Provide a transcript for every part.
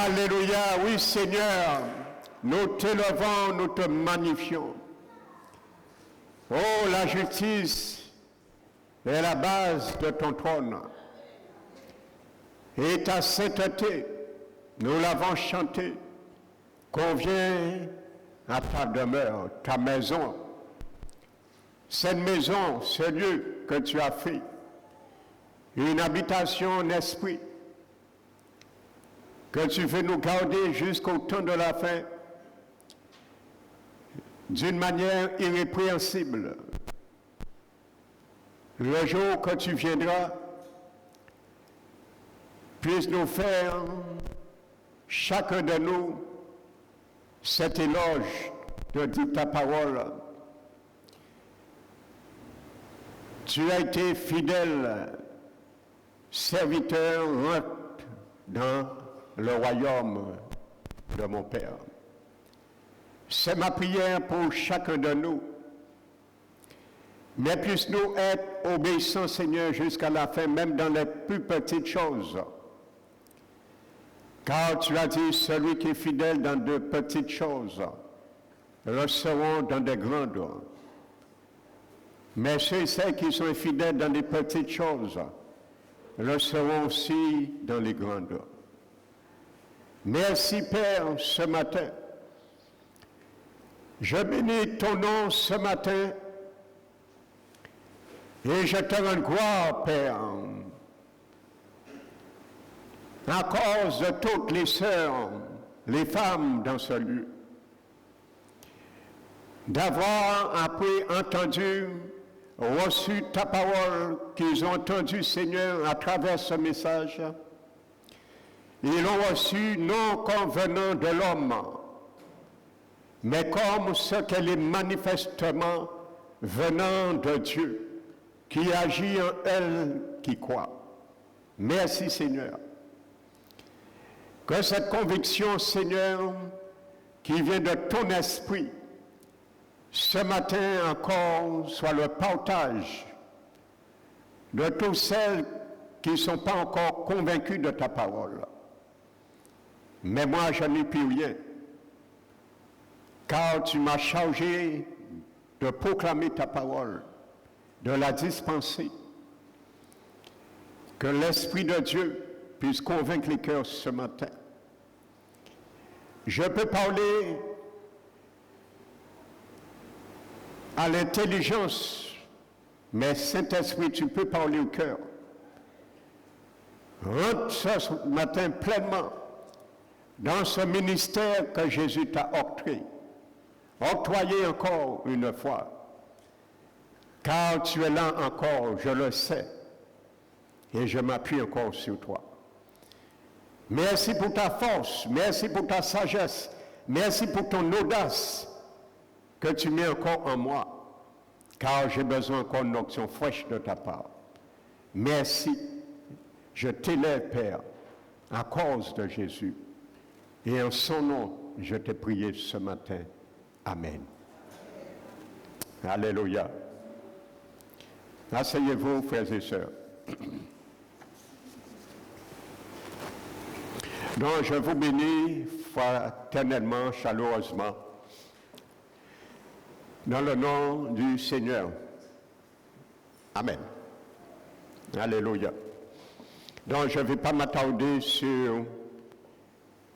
Alléluia, oui Seigneur, nous t'élevons, nous te magnifions. Oh, la justice est la base de ton trône. Et ta sainteté, nous l'avons chanté, convient à ta demeure, ta maison. Cette maison, ce lieu que tu as fait, une habitation en esprit, que tu veux nous garder jusqu'au temps de la fin, d'une manière irrépréhensible. Le jour que tu viendras, puisse nous faire, chacun de nous, cet éloge de dire ta parole. Tu as été fidèle, serviteur, rentre dans le royaume de mon Père. C'est ma prière pour chacun de nous. Mais puisse-nous être obéissants, Seigneur, jusqu'à la fin, même dans les plus petites choses. Car tu as dit, celui qui est fidèle dans de petites choses, le seront dans des grandes. Mais ceux et celles qui sont infidèles dans des petites choses, le seront aussi dans les grandes. Merci, Père, ce matin. Je bénis ton nom ce matin et je te rends gloire, Père, à cause de toutes les sœurs, les femmes dans ce lieu, d'avoir après entendu, reçu ta parole qu'ils ont entendue, Seigneur, à travers ce message. Ils l'ont reçu non comme venant de l'homme, mais comme ce qu'elle est manifestement venant de Dieu, qui agit en elle qui croit. Merci Seigneur. Que cette conviction, Seigneur, qui vient de ton esprit, ce matin encore, soit le partage de tous celles qui ne sont pas encore convaincus de ta parole. Mais moi, je n'ai plus rien, car tu m'as chargé de proclamer ta parole, de la dispenser. Que l'Esprit de Dieu puisse convaincre les cœurs ce matin. Je peux parler à l'intelligence, mais Saint-Esprit, tu peux parler au cœur. Rentre ce matin pleinement dans ce ministère que Jésus t'a octroyé encore une fois, car tu es là encore, je le sais, et je m'appuie encore sur toi. Merci pour ta force, merci pour ta sagesse, merci pour ton audace que tu mets encore en moi, car j'ai besoin encore d'une onction fraîche de ta part. Merci, je t'élève, Père, à cause de Jésus. Et en son nom, je t'ai prié ce matin. Amen. Alléluia. Asseyez-vous, frères et sœurs. Donc, je vous bénis fraternellement, chaleureusement, dans le nom du Seigneur. Amen. Alléluia. Donc, je ne vais pas m'attarder sur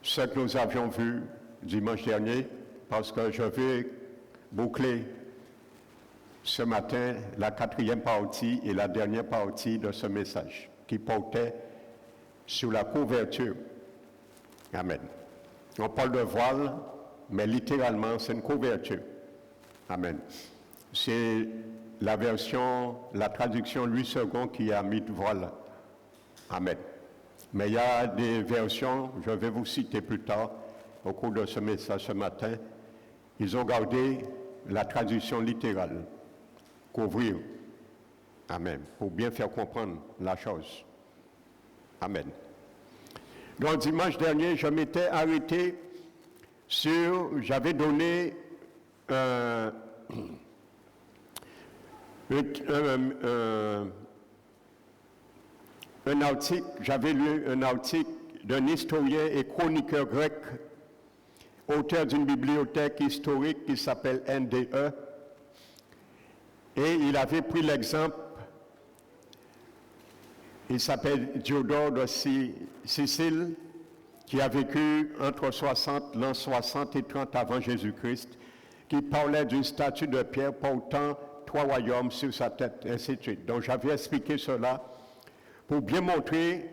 ce que nous avions vu dimanche dernier, parce que je vais boucler ce matin la 4e partie et la dernière partie de ce message, qui portait sur la couverture. Amen. On parle de voile, mais littéralement, c'est une couverture. Amen. C'est la version, la traduction Louis II qui a mis de voile. Amen. Mais il y a des versions, je vais vous citer plus tard, au cours de ce message ce matin, ils ont gardé la traduction littérale, couvrir. Amen. Pour bien faire comprendre la chose. Amen. Donc dimanche dernier, je m'étais arrêté sur, j'avais donné un article, j'avais lu un article d'un historien et chroniqueur grec, auteur d'une bibliothèque historique qui s'appelle NDE, et il avait pris l'exemple, il s'appelle Diodore de Sicile, qui a vécu entre l'an 60 et 30 avant Jésus-Christ, qui parlait d'une statue de pierre portant 3 royaumes sur sa tête, ainsi de suite. Donc j'avais expliqué cela pour bien montrer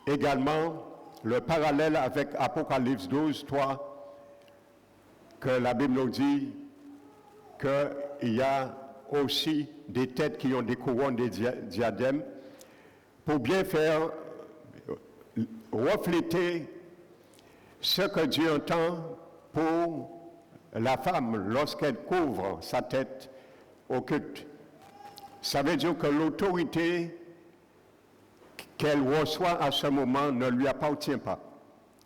également le parallèle avec Apocalypse 12, 3, que la Bible nous dit qu'il y a aussi des têtes qui ont des couronnes, des diadèmes, pour bien faire refléter ce que Dieu entend pour la femme lorsqu'elle couvre sa tête au culte. Ça veut dire que l'autorité qu'elle reçoit à ce moment ne lui appartient pas,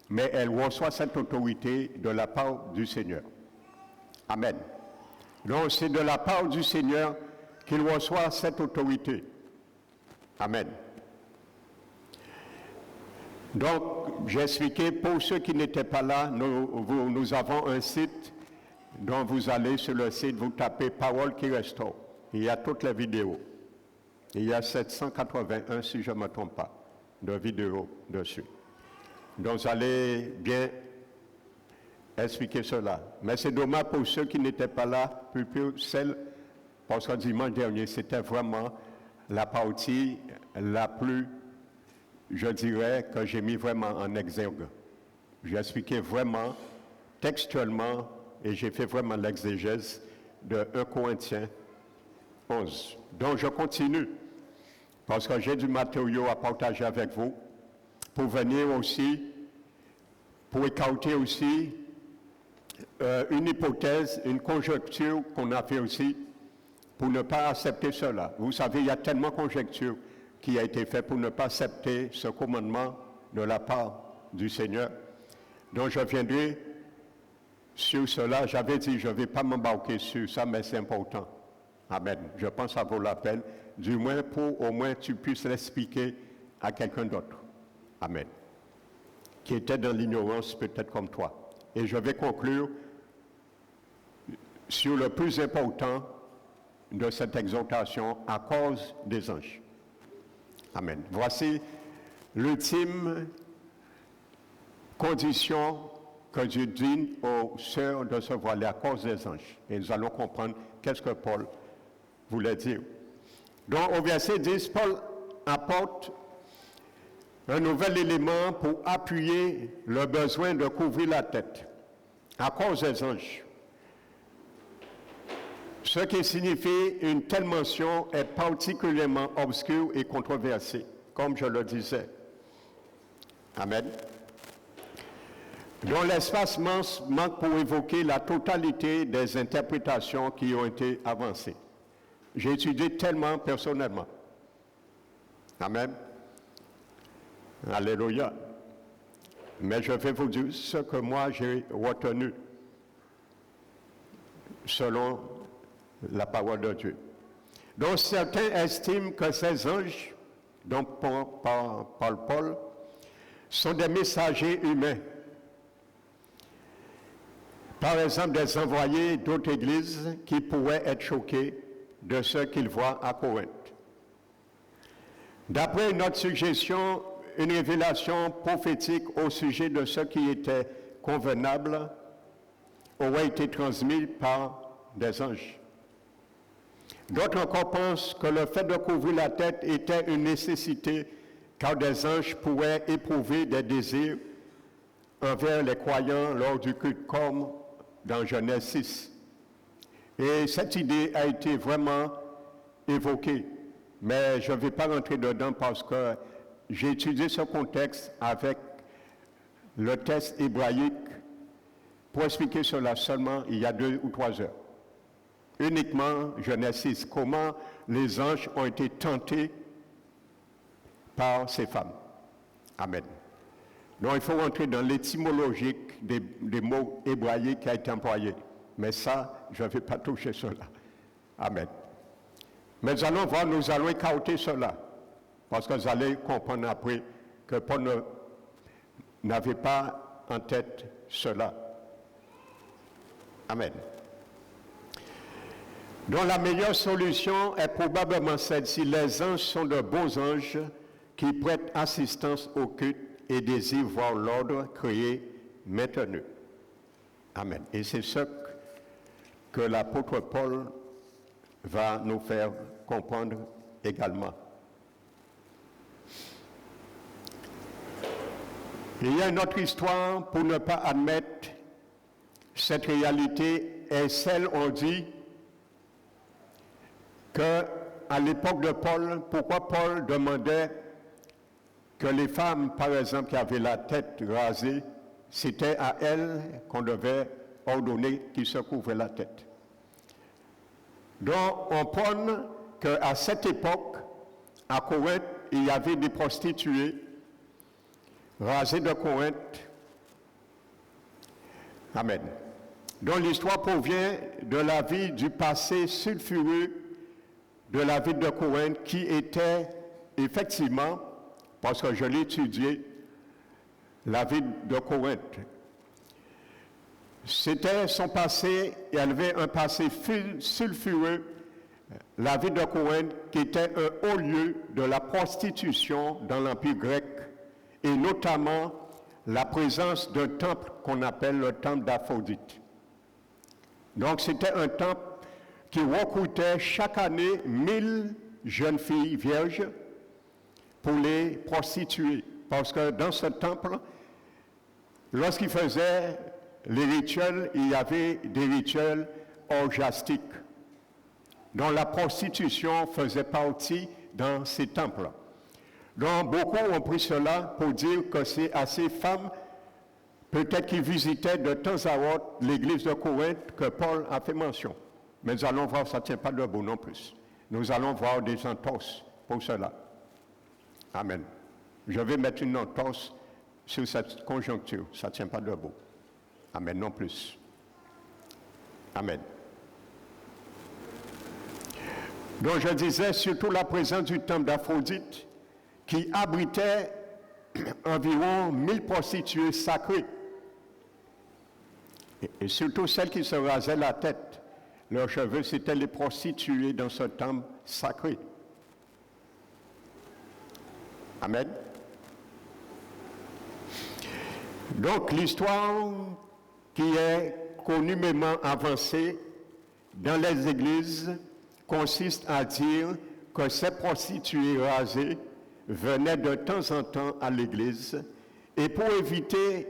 mais elle reçoit cette autorité de la part du Seigneur. Amen. Donc c'est de la part du Seigneur qu'il reçoit cette autorité. Amen. Donc, j'ai expliqué, pour ceux qui n'étaient pas là, nous avons un site dont vous allez sur le site, vous tapez « Parole qui restaure ». Il y a toutes les vidéos. Il y a 781, si je ne me trompe pas, de vidéos dessus. Donc, vous allez bien expliquer cela. Mais c'est dommage pour ceux qui n'étaient pas là, parce que dimanche dernier, c'était vraiment la partie la plus, je dirais, que j'ai mis vraiment en exergue. J'ai expliqué vraiment, textuellement, et j'ai fait vraiment l'exégèse de 1 Corinthiens 11. Donc je continue, parce que j'ai du matériau à partager avec vous, pour venir aussi, pour écarter aussi une hypothèse, une conjecture qu'on a fait aussi, pour ne pas accepter cela. Vous savez, il y a tellement de conjectures qui a été fait pour ne pas accepter ce commandement de la part du Seigneur. Donc je viendrai sur cela. J'avais dit, je ne vais pas m'embarquer sur ça, mais c'est important. Amen. Je pense que ça vaut la peine, du moins pour au moins tu puisses l'expliquer à quelqu'un d'autre. Amen. Qui était dans l'ignorance peut-être comme toi. Et je vais conclure sur le plus important de cette exhortation à cause des anges. Amen. Voici l'ultime condition que Dieu dit aux sœurs de se voiler à cause des anges. Et nous allons comprendre qu'est-ce que Paul voulait dire. Donc au verset 10, Paul apporte un nouvel élément pour appuyer le besoin de couvrir la tête à cause des anges. Ce qui signifie une telle mention est particulièrement obscure et controversée, comme je le disais. Amen. Dont l'espace manque pour évoquer la totalité des interprétations qui ont été avancées. J'ai étudié tellement personnellement. Amen. Alléluia. Mais je vais vous dire ce que moi j'ai retenu selon la parole de Dieu. Donc certains estiment que ces anges, dont parle Paul, sont des messagers humains. Par exemple, des envoyés d'autres églises qui pourraient être choqués de ce qu'ils voient à Corinthe. D'après notre suggestion, une révélation prophétique au sujet de ce qui était convenable aurait été transmise par des anges. D'autres encore pensent que le fait de couvrir la tête était une nécessité car des anges pourraient éprouver des désirs envers les croyants lors du culte, comme dans Genèse 6. Et cette idée a été vraiment évoquée, mais je ne vais pas rentrer dedans parce que j'ai étudié ce contexte avec le texte hébraïque pour expliquer cela seulement il y a 2 ou 3 heures. Uniquement Genèse 6, comment les anges ont été tentés par ces femmes. Amen. Donc il faut rentrer dans l'étymologie des mots hébraïques qui a été employé. Mais ça, je ne vais pas toucher cela. Amen. Mais allons voir, nous allons écarter cela. Parce que vous allez comprendre après que Paul n'avez pas en tête cela. Amen. Donc la meilleure solution est probablement celle-ci. Les anges sont de bons anges qui prêtent assistance au culte et désirent voir l'ordre créé maintenu. Amen. Et c'est ce que l'apôtre Paul va nous faire comprendre également. Il y a une autre histoire pour ne pas admettre cette réalité, et celle, on dit, qu'à l'époque de Paul, pourquoi Paul demandait que les femmes, par exemple, qui avaient la tête rasée, c'était à elles qu'on devait ordonner qu'ils se couvraient la tête. Donc, on prône qu'à cette époque, à Corinthe, il y avait des prostituées rasées de Corinthe. Amen. Donc, l'histoire provient de la vie du passé sulfureux de la ville de Corinthe, qui était effectivement, parce que je l'ai étudié, la ville de Corinthe. C'était son passé, elle avait un passé sulfureux, la ville de Corinthe, qui était un haut lieu de la prostitution dans l'Empire grec, et notamment la présence d'un temple qu'on appelle le temple d'Aphrodite. Donc c'était un temple qui recrutait chaque année 1000 jeunes filles vierges pour les prostituer. Parce que dans ce temple, lorsqu'ils faisaient les rituels, il y avait des rituels orgiastiques, dont la prostitution faisait partie dans ces temples. Donc beaucoup ont pris cela pour dire que c'est à ces femmes, peut-être qui visitaient de temps à autre l'église de Corinthe, que Paul a fait mention. Mais nous allons voir, ça ne tient pas debout non plus. Nous allons voir des entorses pour cela. Amen. Je vais mettre une entorse sur cette conjoncture. Ça ne tient pas debout. Amen, non plus. Amen. Donc je disais, surtout la présence du temple d'Aphrodite, qui abritait environ 1000 prostituées sacrées. Et surtout celles qui se rasaient la tête. Leurs cheveux, c'était les prostituées dans ce temple sacré. Amen. Donc l'histoire qui est communément avancée dans les églises consiste à dire que ces prostituées rasées venaient de temps en temps à l'église, et pour éviter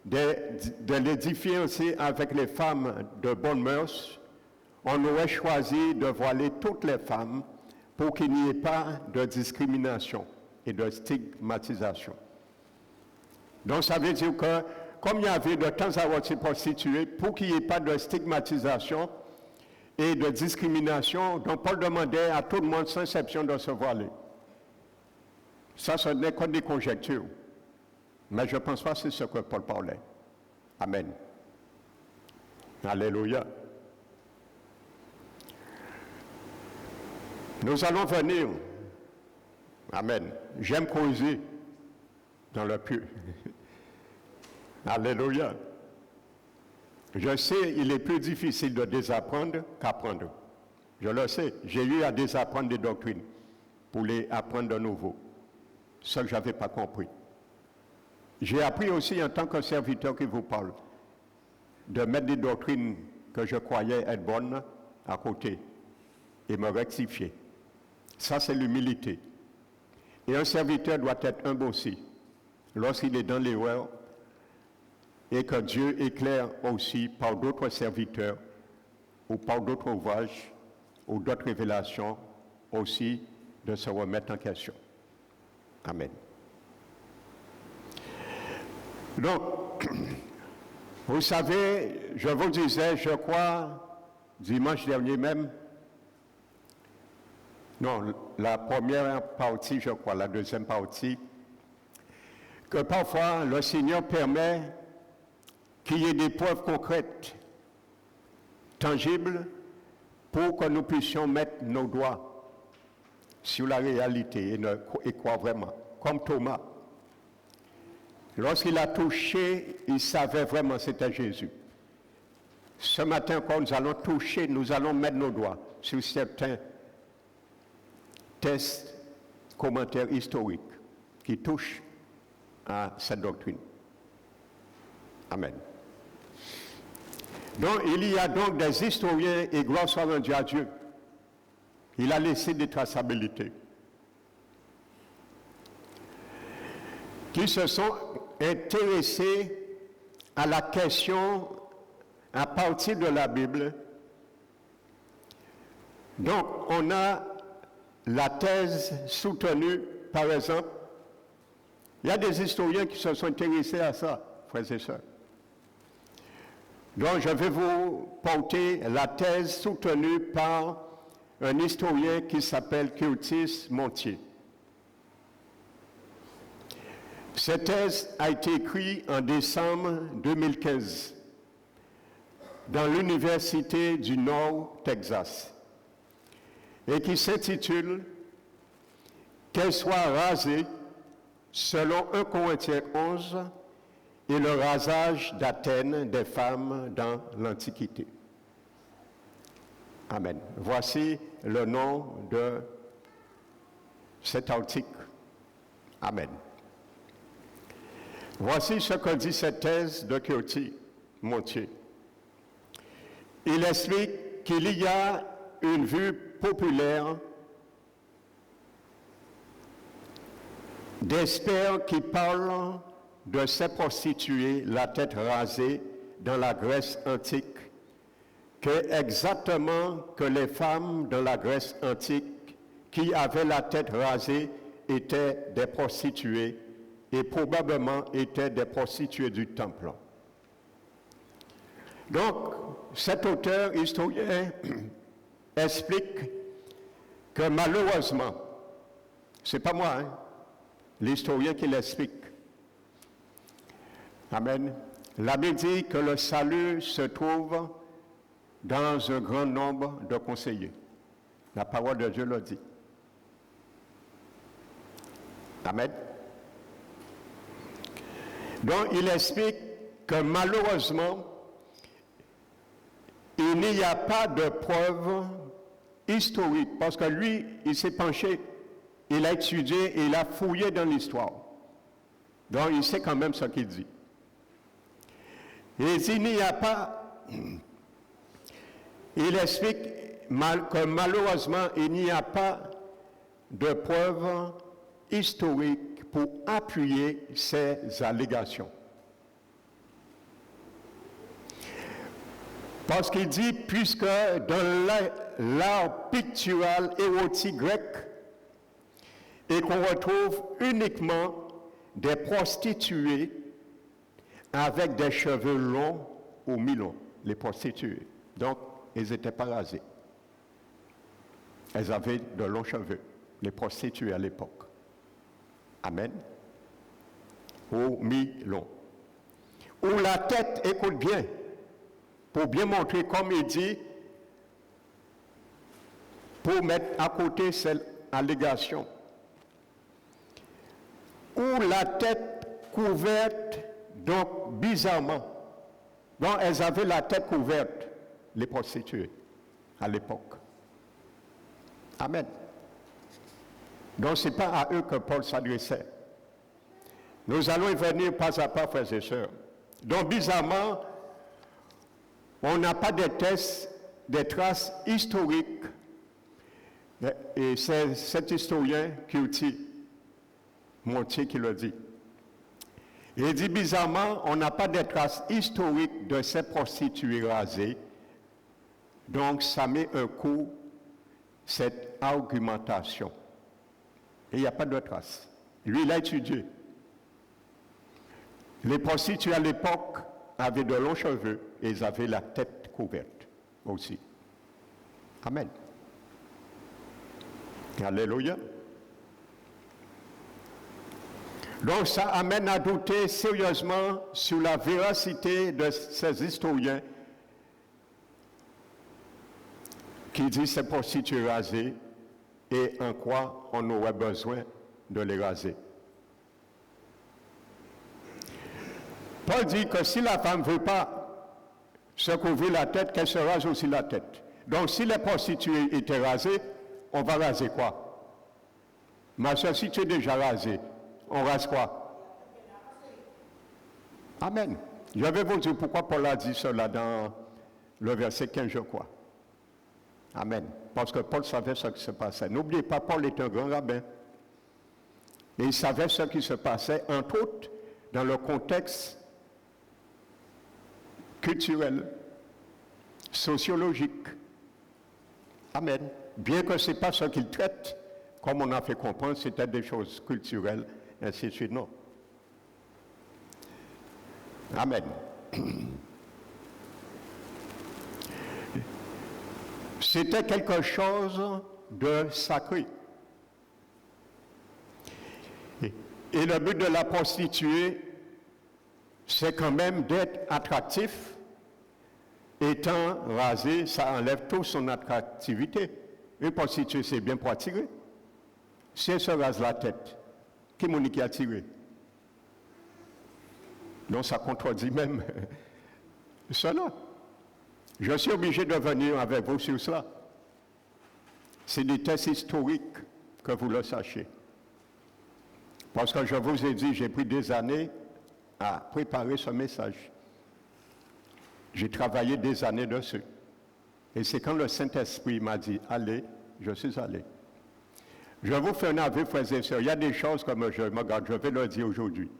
de les différencier avec les femmes de bonnes mœurs, on aurait choisi de voiler toutes les femmes pour qu'il n'y ait pas de discrimination et de stigmatisation. Donc ça veut dire que, comme il y avait de temps à autre ces prostituées, pour qu'il n'y ait pas de stigmatisation et de discrimination, donc Paul demandait à tout le monde sans exception de se voiler. Ça, ce n'est que des conjectures. Mais je ne pense pas que c'est ce que Paul parlait. Amen. Alléluia. Nous allons venir. Amen. J'aime causer dans le pieu. Alléluia. Je sais, il est plus difficile de désapprendre qu'apprendre. Je le sais. J'ai eu à désapprendre des doctrines pour les apprendre de nouveau. Ce que je n'avais pas compris. J'ai appris aussi en tant que serviteur qui vous parle de mettre des doctrines que je croyais être bonnes à côté et me rectifier. Ça, c'est l'humilité. Et un serviteur doit être humble aussi. Lorsqu'il est dans l'erreur et que Dieu éclaire aussi par d'autres serviteurs ou par d'autres ouvrages ou d'autres révélations aussi de se remettre en question. Amen. Donc, vous savez, je vous disais, je crois, dimanche dernier même, non, la première partie, je crois, la deuxième partie, que parfois le Seigneur permet qu'il y ait des preuves concrètes, tangibles, pour que nous puissions mettre nos doigts sur la réalité et croire vraiment, comme Thomas. Lorsqu'il a touché, il savait vraiment que c'était Jésus. Ce matin encore, nous allons toucher, nous allons mettre nos doigts sur certains textes, commentaires historiques qui touchent à cette doctrine. Amen. Donc, il y a donc des historiens, et gloire soit rendue à Dieu. Il a laissé des traçabilités qui se sont intéressés à la question à partir de la Bible. Donc, on a la thèse soutenue, par exemple. Il y a des historiens qui se sont intéressés à ça, frères et sœurs. Donc, je vais vous porter la thèse soutenue par un historien qui s'appelle Curtis Montier. Cette thèse a été écrite en décembre 2015 dans l'Université du Nord, Texas, et qui s'intitule « Qu'elle soit rasée selon 1 Corinthiens 11 et le rasage d'Athènes des femmes dans l'Antiquité ». Amen. Voici le nom de cet article. Amen. Voici ce que dit cette thèse de Curtis Montier. Il explique qu'il y a une vue populaire d'experts qui parlent de ces prostituées la tête rasée dans la Grèce antique, que exactement que les femmes de la Grèce antique qui avaient la tête rasée étaient des prostituées et probablement étaient des prostituées du temple. Donc, cet auteur historien explique que malheureusement, c'est pas moi, l'historien qui l'explique. Amen. La Bible dit que le salut se trouve dans un grand nombre de conseillers. La parole de Dieu le dit. Amen. Donc, il explique que malheureusement, il n'y a pas de preuves historiques, parce que lui, il s'est penché, il a étudié et il a fouillé dans l'histoire. Donc, il sait quand même ce qu'il dit. Et il n'y a pas, il explique que malheureusement, il n'y a pas de preuves historiques pour appuyer ces allégations. Parce qu'il dit, puisque dans l'art pictural érotique grec, et qu'on retrouve uniquement des prostituées avec des cheveux longs ou mi-longs, les prostituées. Donc, elles n'étaient pas rasées. Elles avaient de longs cheveux, les prostituées à l'époque. Amen. Ou mi-long. Ou la tête, écoute bien, pour bien montrer, comme il dit, pour mettre à côté cette allégation. Ou la tête couverte, donc bizarrement. Donc elles avaient la tête couverte, les prostituées, à l'époque. Amen. Donc ce n'est pas à eux que Paul s'adressait. Nous allons y venir pas à pas, frères et sœurs. Donc bizarrement, on n'a pas de tests, des traces historiques. Et c'est cet historien Curtis Montier qui le dit. Il dit bizarrement, on n'a pas de traces historiques de ces prostituées rasées. Donc ça met un coup, cette argumentation. Et il n'y a pas de traces. Lui, il a étudié. Les prostituées à l'époque avaient de longs cheveux et ils avaient la tête couverte aussi. Amen. Alléluia. Donc ça amène à douter sérieusement sur la véracité de ces historiens qui disent ces prostituées rasées et en quoi on aurait besoin de les raser. Paul dit que si la femme ne veut pas se couvrir la tête, qu'elle se rase aussi la tête. Donc si les prostituées étaient rasées, on va raser quoi? Ma soeur, si tu es déjà rasé, on rase quoi? Amen. Je vais vous dire pourquoi Paul a dit cela dans le verset 15, je crois. Amen. Parce que Paul savait ce qui se passait. N'oubliez pas, Paul est un grand rabbin. Et il savait ce qui se passait, entre autres, dans le contexte culturel, sociologique. Amen. Bien que ce n'est pas ce qu'il traite, comme on a fait comprendre, c'était des choses culturelles, ainsi de suite. Non. Amen. C'était quelque chose de sacré. Et le but de la prostituée, c'est quand même d'être attractif. Étant rasé, ça enlève toute son attractivité. Une prostituée, c'est bien pour attirer. Si elle se rase la tête, qui m'a dit qui a tiré? Donc ça contredit même cela. Je suis obligé de venir avec vous sur cela. C'est des tests historiques, que vous le sachiez. Parce que je vous ai dit, j'ai pris des années à préparer ce message. J'ai travaillé des années dessus. Et c'est quand le Saint-Esprit m'a dit, allez, je suis allé. Je vous fais un aveu, frères et sœurs. Il y a des choses comme je me garde, je vais le dire aujourd'hui.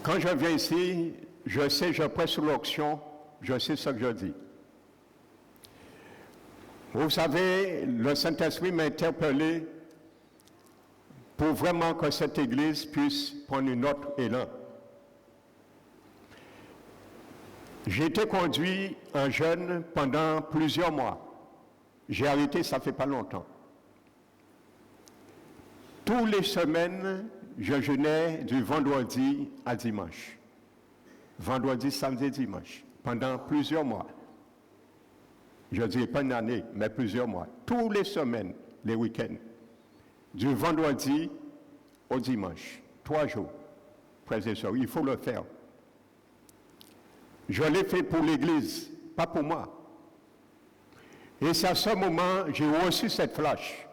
Quand je viens ici, je sais, je prête sous l'onction, je sais ce que je dis. Vous savez, le Saint-Esprit m'a interpellé pour vraiment que cette Église puisse prendre une autre élan. J'ai été conduit en jeûne pendant plusieurs mois. J'ai arrêté, ça ne fait pas longtemps. Toutes les semaines, je jeûnais du vendredi à dimanche. Vendredi, samedi, dimanche. Pendant plusieurs mois. Je ne dirais pas une année, mais plusieurs mois. Toutes les semaines, les week-ends. Du vendredi au dimanche. 3 jours. Frères et sœurs, il faut le faire. Je l'ai fait pour l'Église, pas pour moi. Et c'est à ce moment j'ai reçu cette flash.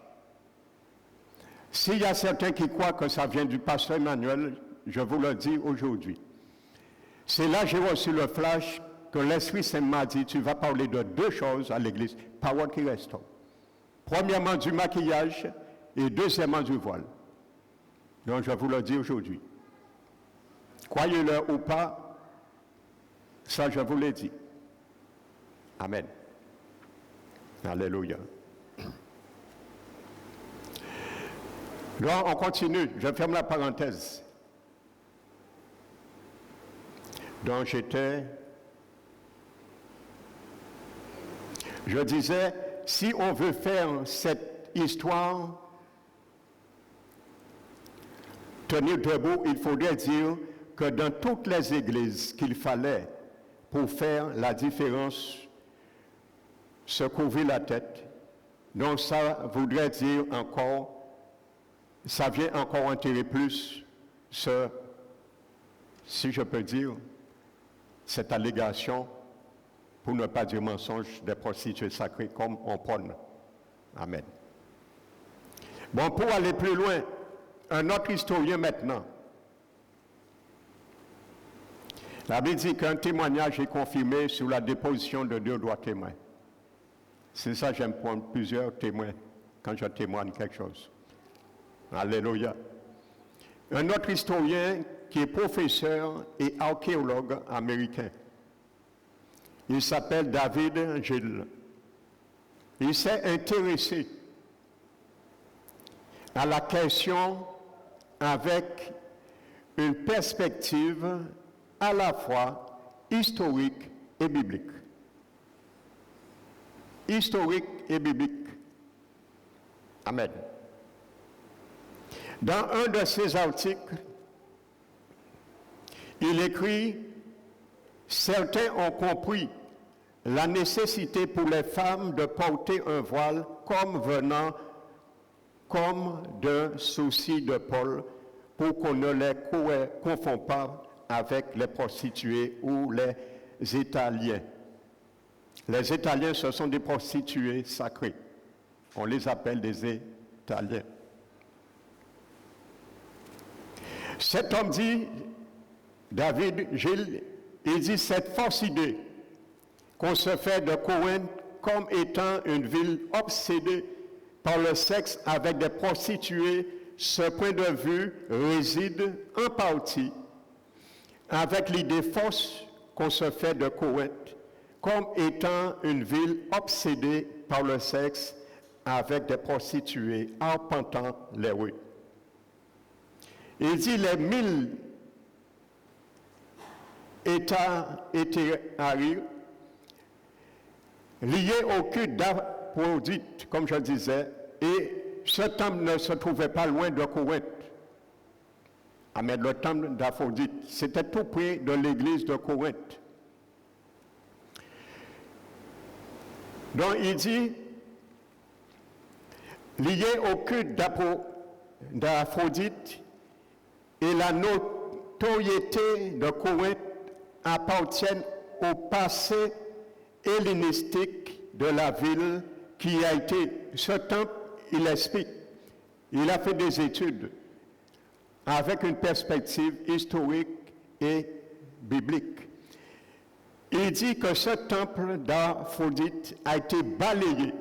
S'il y a certains qui croient que ça vient du pasteur Emmanuel, je vous le dis aujourd'hui. C'est là que j'ai reçu le flash que l'Esprit Saint m'a dit, tu vas parler de 2 choses à l'Église, parole qui reste. Premièrement, du maquillage et deuxièmement, du voile. Donc je vous le dis aujourd'hui. Croyez-le ou pas, ça, je vous l'ai dit. Amen. Alléluia. Donc, on continue. Je ferme la parenthèse. Donc, je disais, si on veut faire cette histoire tenir debout, il faudrait dire que dans toutes les églises qu'il fallait pour faire la différence, se couvrir la tête. Donc ça voudrait dire encore, ça vient encore enterrer plus ce, si je peux dire, cette allégation, pour ne pas dire mensonge, des prostituées sacrées comme on prône. Amen. Bon, pour aller plus loin, un autre historien maintenant. La Bible dit qu'un témoignage est confirmé sur la déposition de 2 droits témoins. C'est ça, j'aime prendre plusieurs témoins quand je témoigne quelque chose. Alléluia. Un autre historien qui est professeur et archéologue américain. Il s'appelle David Gill. Il s'est intéressé à la question avec une perspective à la fois historique et biblique. Historique et biblique. Amen. Dans un de ses articles, il écrit « Certains ont compris la nécessité pour les femmes de porter un voile comme venant comme d'un souci de Paul pour qu'on ne les confonde pas avec les prostituées ou les Italiens. Les Italiens, ce sont des prostituées sacrées. On les appelle des Italiens. Cet homme dit, David, Gilles, il dit cette fausse idée qu'on se fait de Corinthe comme étant une ville obsédée par le sexe avec des prostituées, ce point de vue réside en partie avec l'idée fausse qu'on se fait de Corinthe comme étant une ville obsédée par le sexe avec des prostituées arpentant les rues. Il dit les 1000 États hétéraires liés au culte d'Aphrodite, comme je disais, et ce temple ne se trouvait pas loin de Corinthe. Amen, le temple d'Aphrodite, c'était tout près de l'église de Corinthe. Donc il dit, lié au culte d'Aphrodite et la notoriété de Corinthe appartiennent au passé hellénistique de la ville qui a été, ce temple, il explique, il a fait des études avec une perspective historique et biblique. Il dit que ce temple d'Aphrodite a été balayé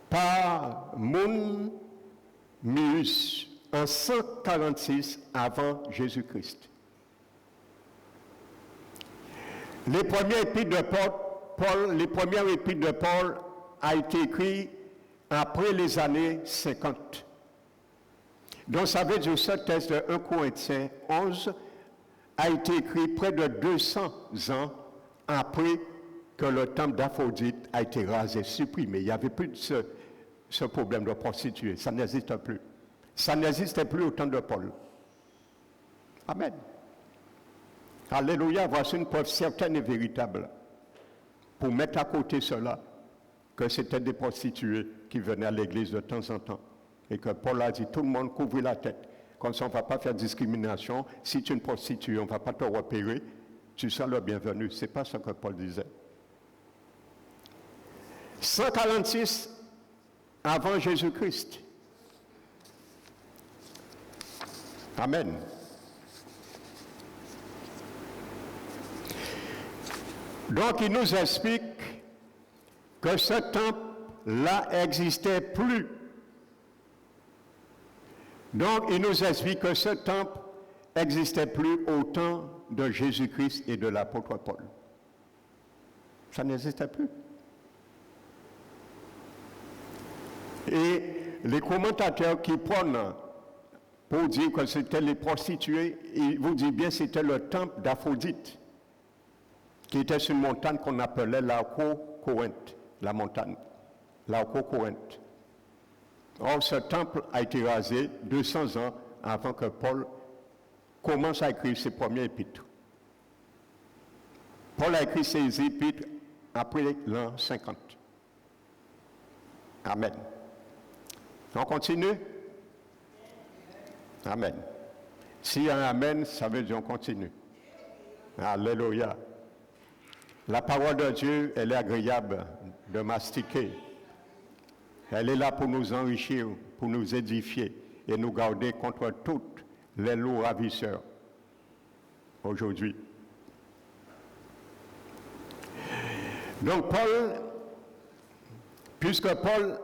par Mummius en 146 avant Jésus-Christ. Les premières épîtres de Paul a été écrites après les années 50. Donc ça veut dire que ce texte de 1 Corinthiens 11 a été écrit près de 200 ans après que le temple d'Aphrodite a été rasé, supprimé. Il n'y avait plus de ce problème de prostituée. Ça n'existe plus. Ça n'existait plus au temps de Paul. Amen. Alléluia, voici une preuve certaine et véritable pour mettre à côté cela, que c'était des prostituées qui venaient à l'église de temps en temps. Et que Paul a dit, tout le monde couvre la tête. Comme ça, on ne va pas faire discrimination. Si tu es une prostituée, on ne va pas te repérer. Tu seras le bienvenu. Ce n'est pas ce que Paul disait. 146 avant Jésus-Christ. Amen. Donc, il nous explique que ce temple-là n'existait plus. Donc, il nous explique que ce temple n'existait plus au temps de Jésus-Christ et de l'apôtre Paul. Ça n'existait plus. Et les commentateurs qui prennent pour dire que c'était les prostituées, ils vous disent bien que c'était le temple d'Aphrodite, qui était sur une montagne qu'on appelait l'Arco-Corinthe, la montagne, l'Arco-Corinthe. Or, ce temple a été rasé 200 ans avant que Paul commence à écrire ses premiers épîtres. Paul a écrit ses épîtres après l'an 50. Amen. On continue? Amen. S'il y a un amen, ça veut dire on continue. Alléluia. La parole de Dieu, elle est agréable de mastiquer. Elle est là pour nous enrichir, pour nous édifier et nous garder contre toutes les lourds ravisseurs aujourd'hui. Donc Paul, puisque Paul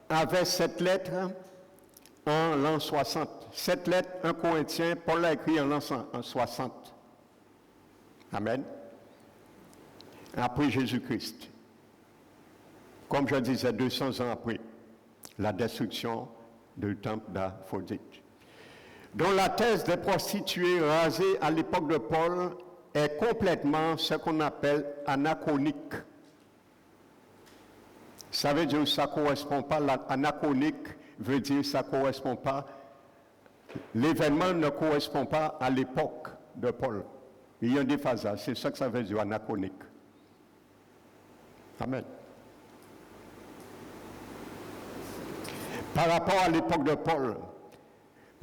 avait cette lettre en l'an 60, cette lettre, 1 Corinthiens, Paul l'a écrit en l'an 60. Amen. Après Jésus-Christ. Comme je disais, 200 ans après la destruction du temple d'Aphrodite. Donc la thèse des prostituées rasées à l'époque de Paul est complètement ce qu'on appelle anachronique. Ça veut dire que ça ne correspond pas, anachronique veut dire que ça ne correspond pas, l'événement ne correspond pas à l'époque de Paul. Il y a un déphasage, c'est ça que ça veut dire anachronique. Amen. Par rapport à l'époque de Paul,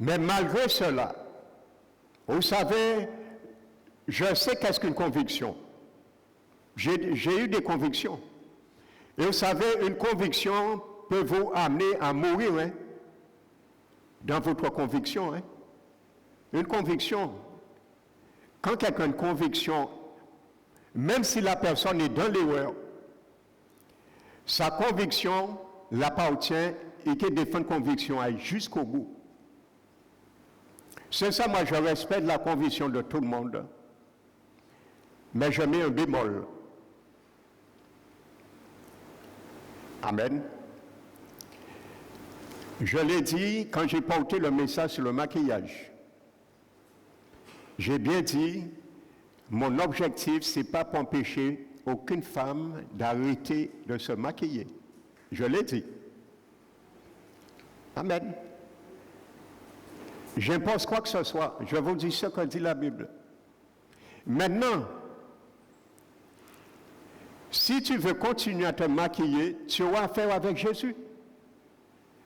Mais malgré cela, vous savez, je sais qu'est-ce qu'une conviction. J'ai eu des convictions. Et vous savez, une conviction peut vous amener à mourir, hein, dans votre conviction. Hein. Une conviction. Quand quelqu'un a une conviction, même si la personne est dans l'erreur, sa conviction l'appartient et qu'il défend une conviction aille jusqu'au bout. C'est ça, moi je respecte la conviction de tout le monde, mais je mets un bémol. Amen. Je l'ai dit quand j'ai porté le message sur le maquillage. J'ai bien dit, mon objectif, ce n'est pas pour empêcher aucune femme d'arrêter de se maquiller. Je l'ai dit. Amen. J'impose quoi que ce soit. Je vous dis ce que dit la Bible. Maintenant, si tu veux continuer à te maquiller, tu auras affaire avec Jésus.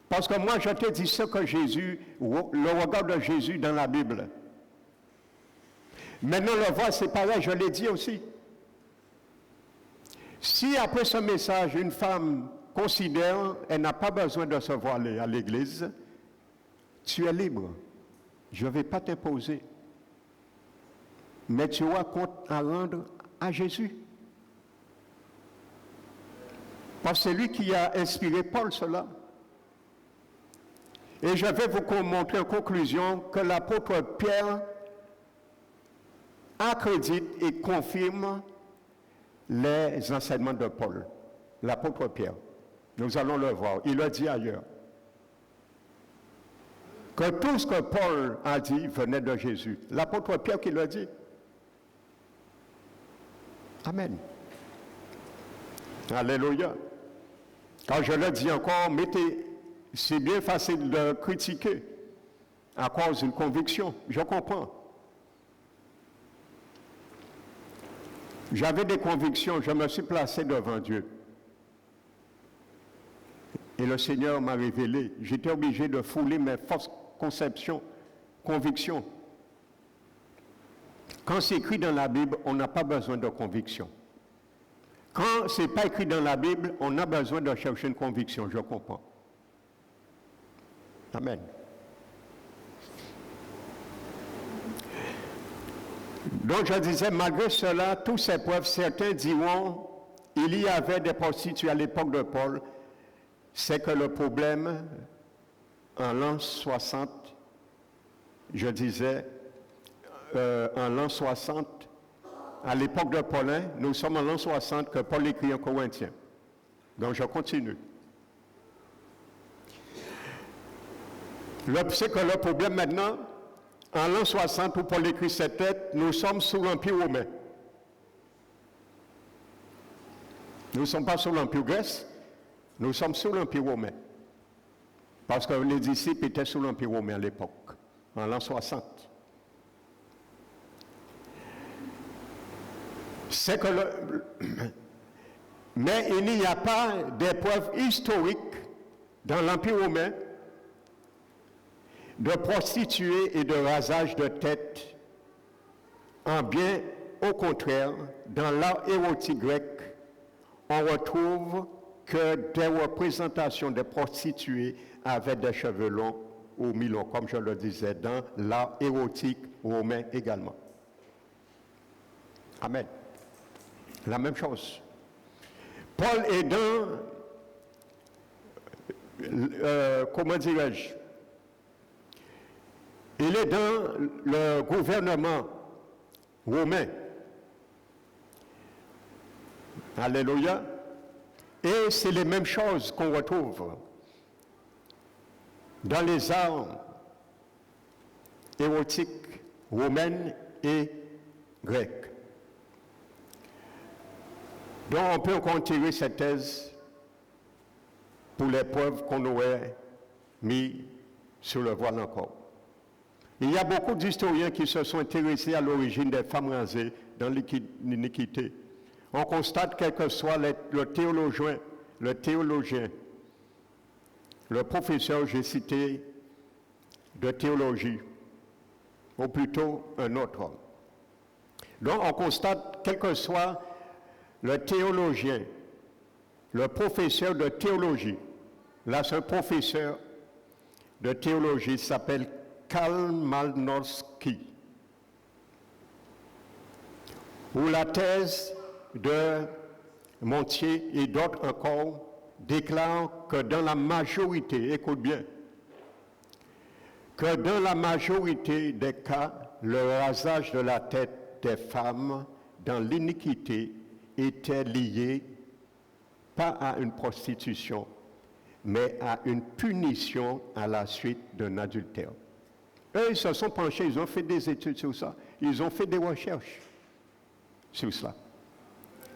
Parce que moi, je te dis ce que Jésus, le regard de Jésus dans la Bible. Maintenant, le voile, c'est pareil, je l'ai dit aussi. Si après ce message, une femme considère qu'elle n'a pas besoin de se voiler à l'église, tu es libre. Je ne vais pas t'imposer. Mais tu auras compte à rendre à Jésus. Parce que c'est lui qui a inspiré Paul cela. Et je vais vous montrer en conclusion que l'apôtre Pierre accrédite et confirme les enseignements de Paul. L'apôtre Pierre. Nous allons le voir. Il le dit ailleurs. Que tout ce que Paul a dit venait de Jésus. L'apôtre Pierre qui le dit. Amen. Alléluia. Quand je le dis encore, c'est bien facile de critiquer à cause d'une conviction. Je comprends. J'avais des convictions, je me suis placé devant Dieu. Et le Seigneur m'a révélé. J'étais obligé de fouler mes fausses conceptions, convictions. Quand c'est écrit dans la Bible, on n'a pas besoin de conviction. Quand ce n'est pas écrit dans la Bible, on a besoin de chercher une conviction, je comprends. Amen. Donc je disais, malgré cela, tous ces preuves, certains diront, il y avait des prostituées à l'époque de Paul, c'est que le problème, en l'an 60, je disais, en l'an 60, à l'époque de Paulin, nous sommes en l'an 60 que Paul écrit en Corinthiens. Donc je continue. C'est que le problème maintenant, en l'an 60 où Paul écrit cette lettre, nous sommes sous l'Empire romain. Nous ne sommes pas sous l'Empire grec, nous sommes sous l'Empire romain. Parce que les disciples étaient sous l'Empire romain à l'époque, en l'an 60. C'est que mais il n'y a pas de preuves historiques dans l'Empire romain de prostituées et de rasage de tête. En bien au contraire, dans l'art érotique grec, on retrouve que des représentations de prostituées avec des cheveux longs ou mi-longs, comme je le disais, dans l'art érotique romain également. Amen. La même chose. Paul est dans, comment dirais-je, il est dans le gouvernement romain. Alléluia. Et c'est les mêmes choses qu'on retrouve dans les arts érotiques romaines et grecques. Donc on peut encore tirer cette thèse pour les preuves qu'on aurait mis sur le voile encore. Il y a beaucoup d'historiens qui se sont intéressés à l'origine des femmes rasées dans l'iniquité. On constate quel que soit le théologien, le professeur, j'ai cité de théologie, ou plutôt un autre homme. Donc on constate, quel que soit le théologien, le professeur de théologie, là c'est un professeur de théologie, s'appelle Karl Malnowski, ou la thèse de Montier et d'autres encore déclarent que dans la majorité, écoute bien, que dans la majorité des cas, le rasage de la tête des femmes dans l'iniquité était lié pas à une prostitution, mais à une punition à la suite d'un adultère. Eux, ils se sont penchés, ils ont fait des études sur ça, ils ont fait des recherches sur cela.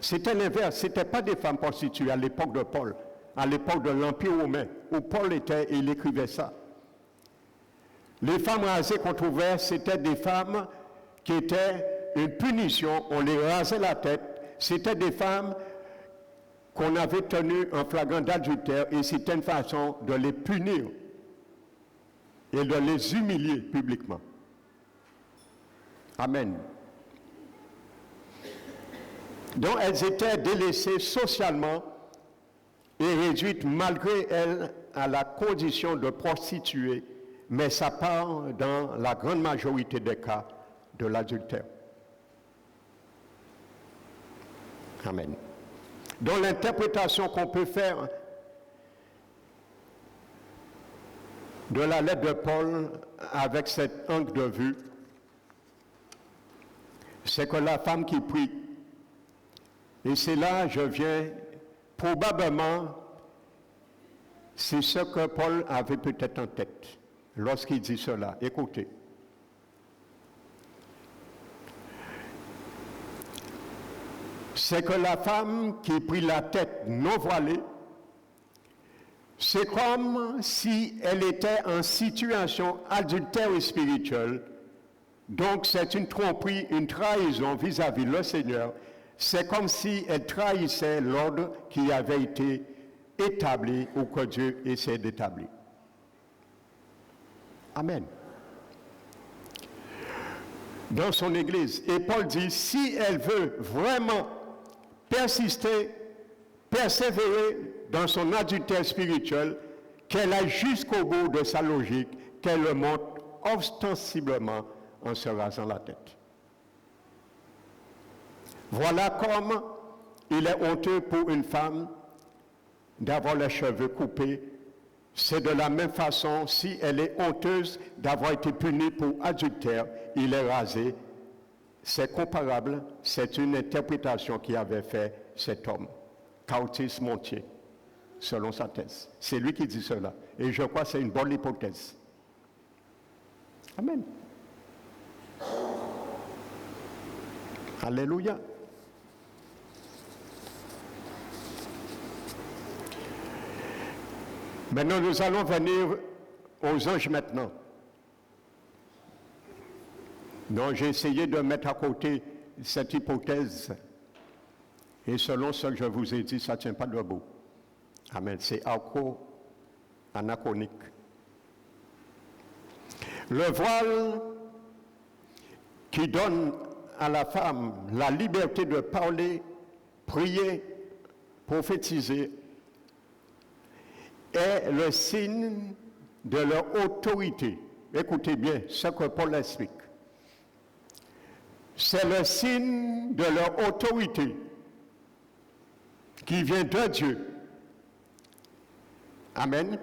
C'était l'inverse, ce n'était pas des femmes prostituées à l'époque de Paul, à l'époque de l'Empire romain, où Paul était, il écrivait ça. Les femmes rasées qu'on trouvait, c'était des femmes qui étaient une punition, on les rasait la tête, c'était des femmes qu'on avait tenues en flagrant d'adultère et c'était une façon de les punir et de les humilier publiquement. Amen. Donc elles étaient délaissées socialement et réduites malgré elles à la condition de prostituées, mais ça part dans la grande majorité des cas de l'adultère. Amen. Donc l'interprétation qu'on peut faire de la lettre de Paul avec cet angle de vue, c'est que la femme qui prie, et c'est là je viens, probablement, c'est ce que Paul avait peut-être en tête lorsqu'il dit cela. Écoutez. C'est que la femme qui prit la tête non voilée, c'est comme si elle était en situation adultère et spirituelle. Donc c'est une tromperie, une trahison vis-à-vis le Seigneur. C'est comme si elle trahissait l'ordre qui avait été établi ou que Dieu essaie d'établir. Amen. Dans son Église. Et Paul dit, si elle veut vraiment persister, persévérer dans son adultère spirituel, qu'elle aille jusqu'au bout de sa logique, qu'elle le montre ostensiblement en se rasant la tête. Voilà comme il est honteux pour une femme d'avoir les cheveux coupés. C'est de la même façon, si elle est honteuse d'avoir été punie pour adultère, il est rasé. C'est comparable, c'est une interprétation qu'avait fait cet homme, Curtis Montier, selon sa thèse. C'est lui qui dit cela. Et je crois que c'est une bonne hypothèse. Amen. Alléluia. Maintenant, nous allons venir aux anges maintenant. Donc, j'ai essayé de mettre à côté cette hypothèse. Et selon ce que je vous ai dit, ça ne tient pas debout. Amen. C'est anachronique. Le voile qui donne à la femme la liberté de parler, prier, prophétiser, est le signe de leur autorité. Écoutez bien ce que Paul explique. C'est le signe de leur autorité qui vient de Dieu. Amen.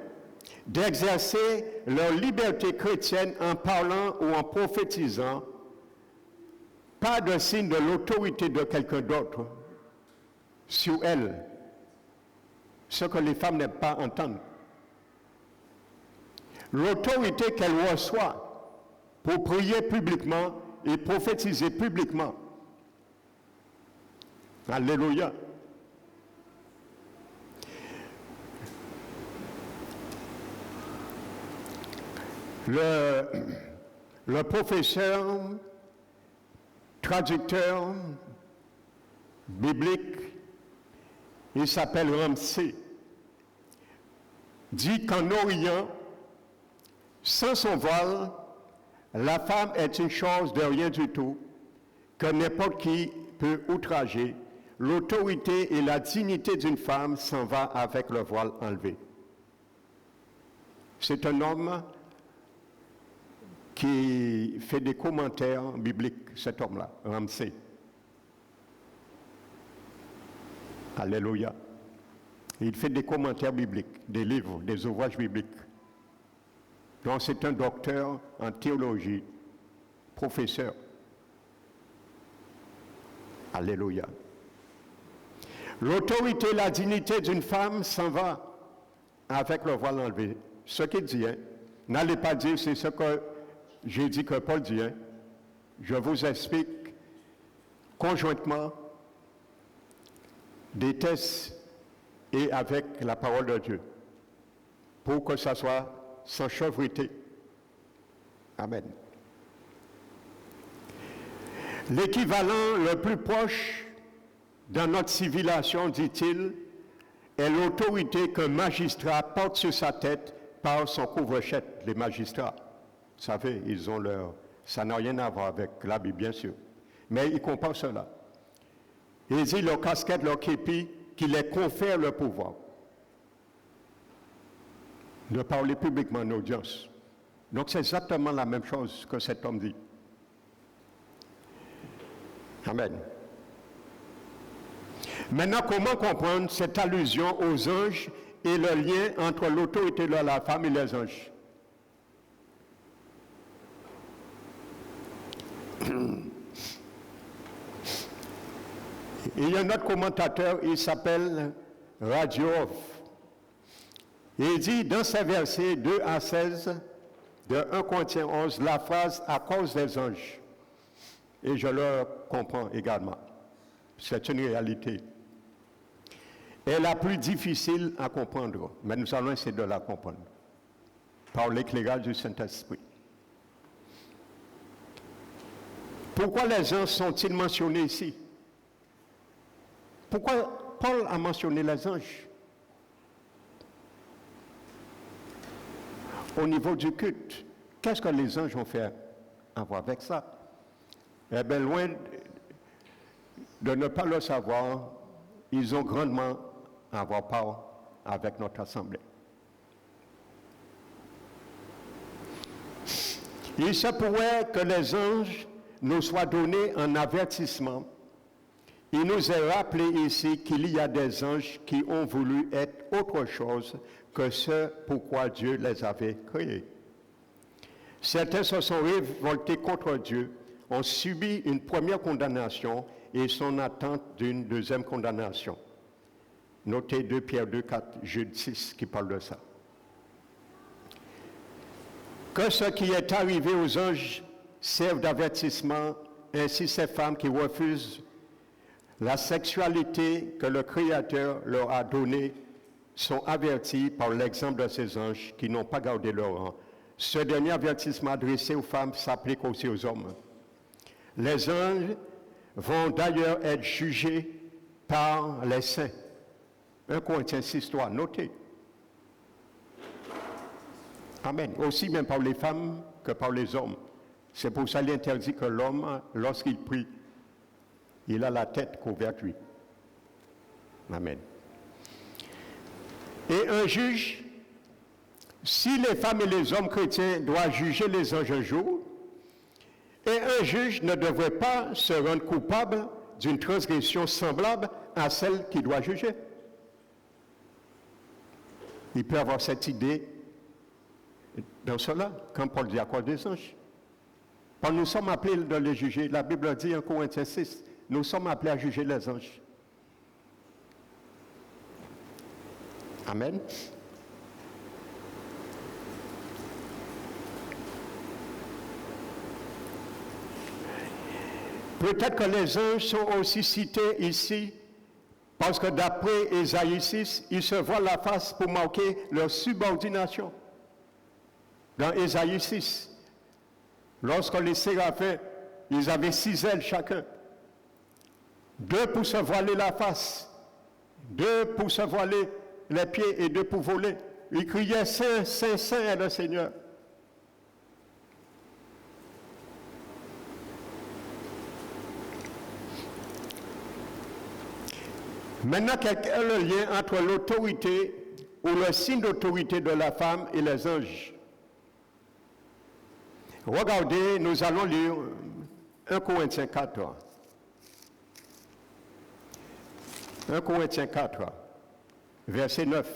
D'exercer leur liberté chrétienne en parlant ou en prophétisant, pas de signe de l'autorité de quelqu'un d'autre sur elles, ce que les femmes n'aiment pas entendre. L'autorité qu'elles reçoivent pour prier publiquement et prophétiser publiquement. Alléluia. Le professeur, traducteur biblique, il s'appelle Ramsey, dit qu'en Orient, Sans son voile, la femme est une chose de rien du tout, que n'importe qui peut outrager. L'autorité et la dignité d'une femme s'en va avec le voile enlevé. C'est un homme qui fait des commentaires bibliques, cet homme-là, Ramsey. Alléluia. Il fait des commentaires bibliques, des livres, des ouvrages bibliques. Donc c'est un docteur en théologie, professeur. Alléluia. L'autorité et la dignité d'une femme s'en va avec le voile enlevé. Ce qu'il dit, hein, n'allez pas dire, c'est ce que j'ai dit que Paul dit. Hein. Je vous explique conjointement des textes et avec la parole de Dieu pour que ça soit sans chauvrité. Amen. L'équivalent le plus proche dans notre civilisation, dit-il, est l'autorité qu'un magistrat porte sur sa tête par son couvre-chef, les magistrats. Vous savez, ils ont leur... Ça n'a rien à voir avec la Bible, bien sûr. Mais ils comparent cela. Ils disent leur casquette, leur képi, qui les confère le pouvoir de parler publiquement en audience. Donc c'est exactement la même chose que cet homme dit. Amen. Maintenant, comment comprendre cette allusion aux anges et le lien entre l'autorité de la femme et les anges? Il y a un autre commentateur, il s'appelle Radioov. Il dit dans ces versets 2 à 16 de 1 Corinthiens 11, la phrase « à cause des anges ». Et je le comprends également. C'est une réalité. Est la plus difficile à comprendre, mais nous allons essayer de la comprendre par l'éclairage du Saint-Esprit. Pourquoi les anges sont-ils mentionnés ici? Pourquoi Paul a mentionné les anges? Au niveau du culte, qu'est-ce que les anges ont fait à voir avec ça? Eh bien, loin de ne pas le savoir, ils ont grandement à avoir part avec notre assemblée. Il se pourrait que les anges nous soient donnés en avertissement. Il nous est rappelé ici qu'il y a des anges qui ont voulu être autre chose que ce pourquoi Dieu les avait créés. Certains se sont révoltés contre Dieu, ont subi une première condamnation et sont en attente d'une deuxième condamnation. Notez 2 Pierre 2, 4, Jude 6 qui parle de ça. Que ce qui est arrivé aux anges serve d'avertissement, ainsi ces femmes qui refusent la sexualité que le Créateur leur a donnée sont avertis par l'exemple de ces anges qui n'ont pas gardé leur rang. Ce dernier avertissement adressé aux femmes s'applique aussi aux hommes. Les anges vont d'ailleurs être jugés par les saints. 1 Corinthiens 6, 3, notez. Amen. Aussi bien par les femmes que par les hommes. C'est pour ça qu'il interdit que l'homme, lorsqu'il prie, il a la tête couverte, lui. Amen. Et un juge, si les femmes et les hommes chrétiens doivent juger les anges un jour, et un juge ne devrait pas se rendre coupable d'une transgression semblable à celle qu'il doit juger. Il peut avoir cette idée dans cela, comme Paul dit à cause des anges. Quand nous sommes appelés de les juger, la Bible dit en Corinthiens 6, nous sommes appelés à juger les anges. Amen. Peut-être que les anges sont aussi cités ici, parce que d'après Ésaïe 6, ils se voient la face pour marquer leur subordination. Dans Ésaïe 6, lorsque les séraphins, ils avaient 6 ailes chacun, 2 pour se voiler la face, 2 pour se voiler les pieds et 2 pour voler. Ils criaient « Saint, Saint, Saint est le Seigneur ». Maintenant, quel est le lien entre l'autorité ou le signe d'autorité de la femme et les anges? Regardez, nous allons lire 1 Corinthiens 4. 1 Corinthiens 4, verset 9.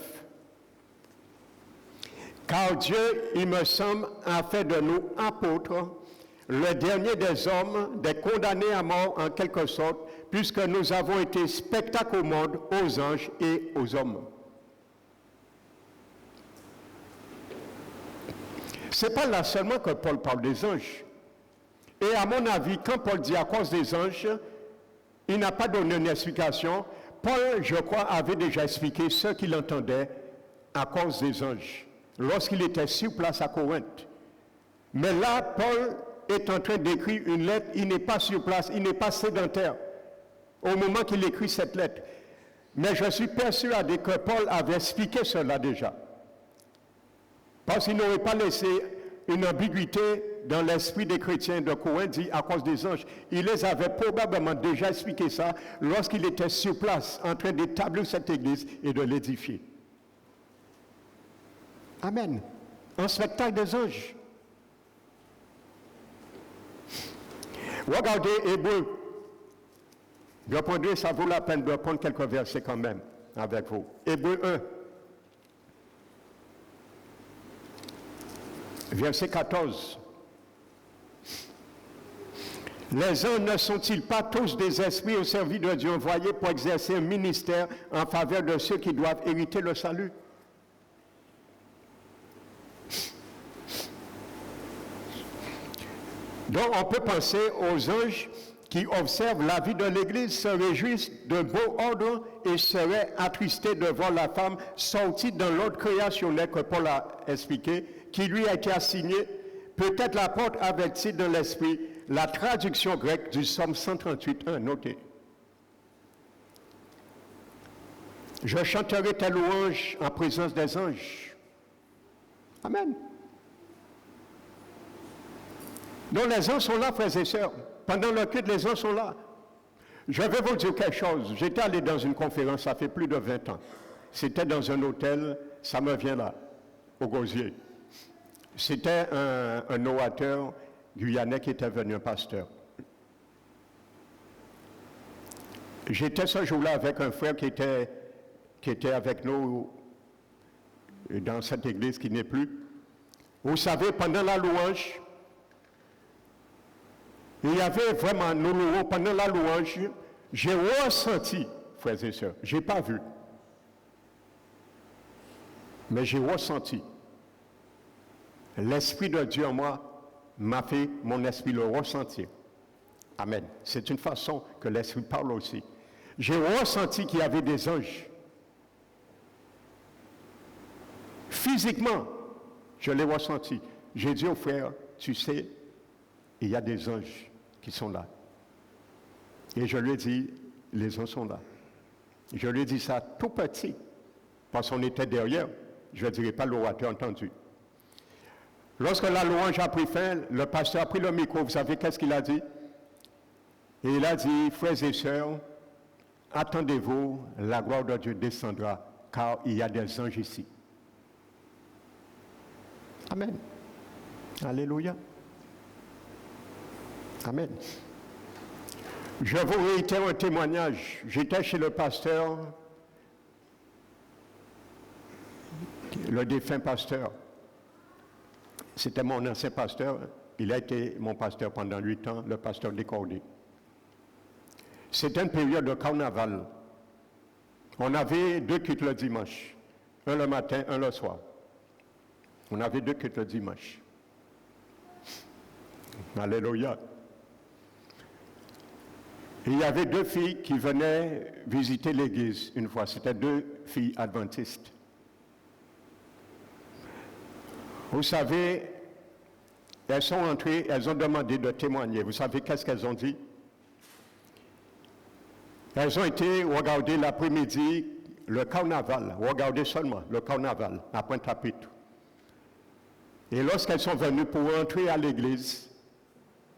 Car Dieu, il me semble, a fait de nous apôtres, le dernier des hommes, des condamnés à mort en quelque sorte, puisque nous avons été spectacle au monde, aux anges et aux hommes. Ce n'est pas là seulement que Paul parle des anges. Et à mon avis, quand Paul dit à cause des anges, il n'a pas donné une explication. Paul, je crois, avait déjà expliqué ce qu'il entendait à cause des anges, lorsqu'il était sur place à Corinthe. Mais là, Paul est en train d'écrire une lettre, il n'est pas sur place, il n'est pas sédentaire au moment qu'il écrit cette lettre. Mais je suis persuadé que Paul avait expliqué cela déjà. Parce qu'il n'aurait pas laissé une ambiguïté dans l'esprit des chrétiens de Corinthe dit à cause des anges. Il les avait probablement déjà expliqué ça lorsqu'il était sur place en train d'établir cette église et de l'édifier. Amen. Un spectacle des anges. Regardez Hébreux. Ça vaut la peine de prendre quelques versets quand même avec vous. Hébreux 1. Verset 14. Les hommes ne sont-ils pas tous des esprits au service de Dieu envoyés pour exercer un ministère en faveur de ceux qui doivent hériter le salut? Donc on peut penser aux anges qui observent la vie de l'Église, se réjouissent de beau ordre et seraient attristés de voir la femme sortie dans l'ordre créationnel que Paul a expliqué, qui lui a été assigné. Peut-être l'apôtre avait-il dans l'esprit la traduction grecque du psaume 138.1, notez. Je chanterai tes louanges en présence des anges. Amen. Donc les anges sont là, frères et sœurs. Pendant le culte, les anges sont là. Je vais vous dire quelque chose. J'étais allé dans une conférence, ça fait plus de 20 ans. C'était dans un hôtel, ça me vient là, au Gosier. C'était un orateur guyanais qui était venu, un pasteur. J'étais ce jour-là avec un frère qui était avec nous dans cette église qui n'est plus. Vous savez, pendant la louange, il y avait vraiment, nous louons, pendant la louange, j'ai ressenti, frères et sœurs, je n'ai pas vu, mais j'ai ressenti. L'Esprit de Dieu en moi m'a fait mon esprit le ressentir. Amen. C'est une façon que l'Esprit parle aussi. J'ai ressenti qu'il y avait des anges. Physiquement, je l'ai ressenti. J'ai dit au frère, tu sais, il y a des anges qui sont là. Et je lui ai dit, les anges sont là. Je lui ai dit ça tout petit, parce qu'on était derrière. Je ne dirais pas l'orateur entendu. Lorsque la louange a pris fin, le pasteur a pris le micro, vous savez qu'est-ce qu'il a dit? Et il a dit, frères et sœurs, attendez-vous, la gloire de Dieu descendra, car il y a des anges ici. Amen. Alléluia. Amen. Je vous réitère un témoignage. J'étais chez le pasteur, le défunt pasteur. C'était mon ancien pasteur. Il a été mon pasteur pendant 8 ans, le pasteur Descordiers. C'était une période de carnaval. On avait 2 cultes le dimanche. Un le matin, un le soir. On avait 2 cultes le dimanche. Alléluia. Il y avait 2 filles qui venaient visiter l'église une fois. C'était 2 filles adventistes. Vous savez, elles sont entrées, elles ont demandé de témoigner. Vous savez qu'est-ce qu'elles ont dit? Elles ont été regarder l'après-midi le carnaval, regarder seulement le carnaval à Pointe-à-Pitre. Et lorsqu'elles sont venues pour entrer à l'église,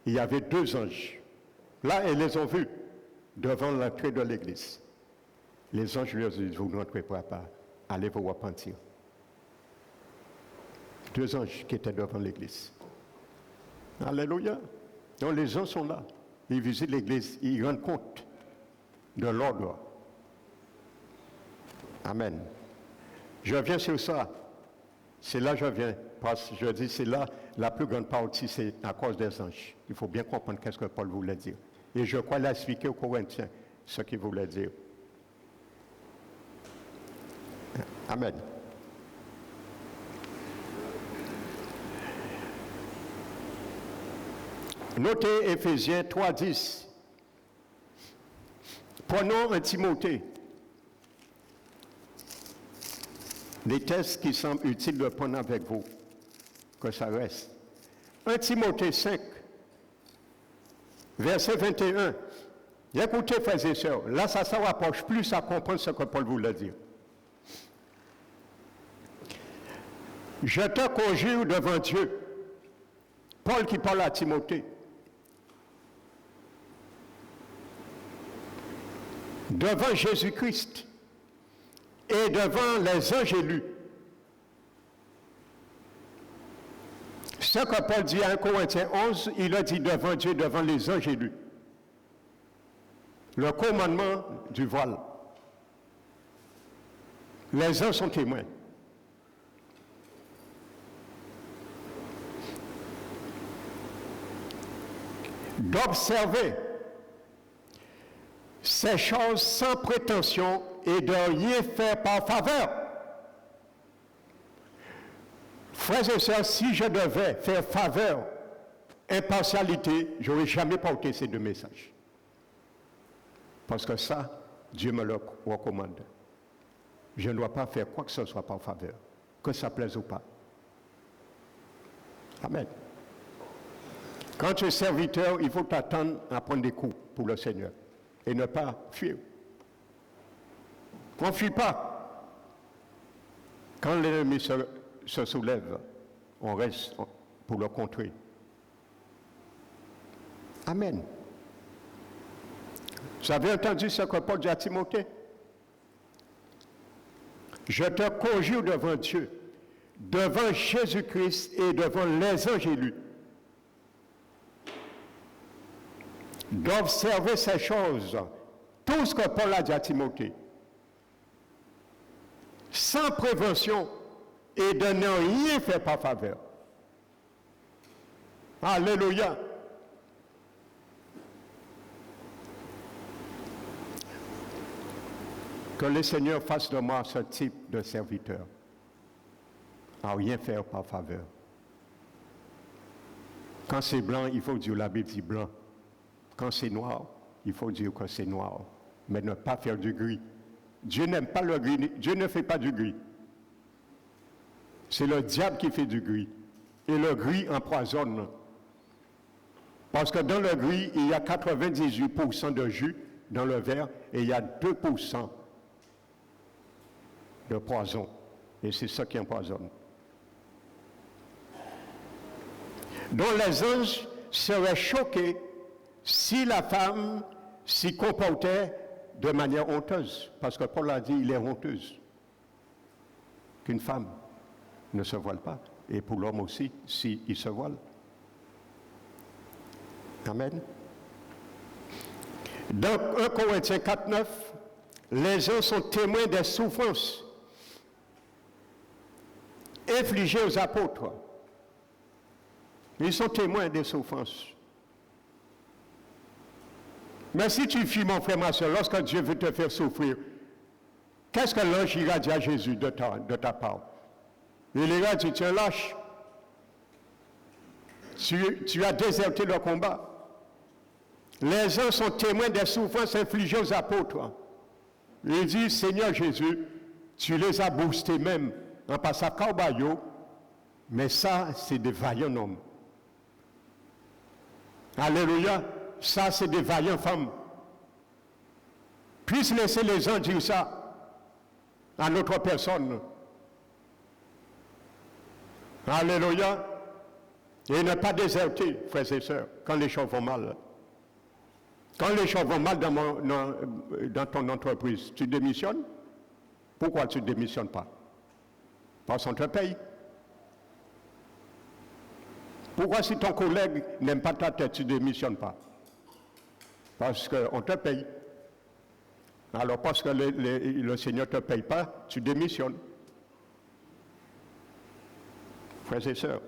il y avait 2 anges. Là, elles les ont vus devant l'entrée de l'église. Les anges lui disent, vous n'entrez pas, allez vous repentir. 2 anges qui étaient devant l'église. Alléluia. Donc les gens sont là. Ils visitent l'église, ils rendent compte de l'ordre. Amen. Je viens sur ça. C'est là que je viens. Parce que je dis, c'est là, la plus grande partie, c'est à cause des anges. Il faut bien comprendre qu'est-ce que Paul voulait dire. Et je crois l'expliquer aux Corinthiens ce qu'il voulait dire. Amen. Notez Éphésiens 3:10. Prenons un Timothée. Les textes qui semblent utiles de prendre avec vous, que ça reste. 1 Timothée 5, verset 21. Écoutez, frères et sœurs, là, ça rapproche plus à comprendre ce que Paul voulait dire. Je te conjure devant Dieu. Paul qui parle à Timothée. Devant Jésus-Christ et devant les anges élus. Ce que Paul dit à 1 Corinthiens 11, il a dit devant Dieu, devant les anges élus. Le commandement du voile. Les anges sont témoins. D'observer ces choses sans prétention et de rien faire par faveur. Frères et sœurs, si je devais faire faveur, impartialité, je n'aurais jamais porté ces 2 messages. Parce que ça, Dieu me le recommande. Je ne dois pas faire quoi que ce soit par faveur, que ça plaise ou pas. Amen. Quand tu es serviteur, il faut t'attendre à prendre des coups pour le Seigneur et ne pas fuir. On ne fuit pas. Quand l'ennemi se soulève, on reste pour le contrer. Amen. Vous avez entendu ce que Paul dit à Timothée? Je te conjure devant Dieu, devant Jésus-Christ et devant les anges élus, d'observer ces choses, tout ce que Paul a dit à Timothée, sans prévention et de ne rien faire par faveur. Alléluia. Que le Seigneur fasse de moi ce type de serviteur, à rien faire par faveur. Quand c'est blanc, il faut dire, la Bible dit blanc. Quand c'est noir, il faut dire que c'est noir, mais ne pas faire du gris. Dieu n'aime pas le gris, Dieu ne fait pas du gris. C'est le diable qui fait du gris. Et le gris empoisonne. Parce que dans le gris, il y a 98% de jus dans le verre et il y a 2% de poison. Et c'est ça qui empoisonne. Donc les anges seraient choqués si la femme s'y comportait de manière honteuse. Parce que Paul a dit, il est honteuse. Qu'une femme ne se voile pas. Et pour l'homme aussi, s'il se voile. Amen. Dans 1 Corinthiens 4:9, les gens sont témoins des souffrances infligées aux apôtres. Ils sont témoins des souffrances. Mais si tu fuis, mon frère, ma soeur, lorsque Dieu veut te faire souffrir, qu'est-ce que l'ange ira dire à Jésus de ta part? Il ira dire, tu es lâche. Tu as déserté le combat. Les gens sont témoins des souffrances infligées aux apôtres. Il dit, Seigneur Jésus, tu les as boostés même en passant à Carbayo, mais ça, c'est des vaillants hommes. Alléluia. Ça, c'est des vaillantes femmes. Puisse laisser les gens dire ça à notre personne. Alléluia. Et ne pas déserter, frères et sœurs, quand les choses vont mal. Quand les choses vont mal dans ton entreprise, tu démissionnes? Pourquoi tu ne démissionnes pas? Parce qu'on te paye. Pourquoi si ton collègue n'aime pas ta tête, tu ne démissionnes pas? Parce qu'on te paye. Alors parce que le Seigneur ne te paye pas, tu démissionnes. Frères et sœurs.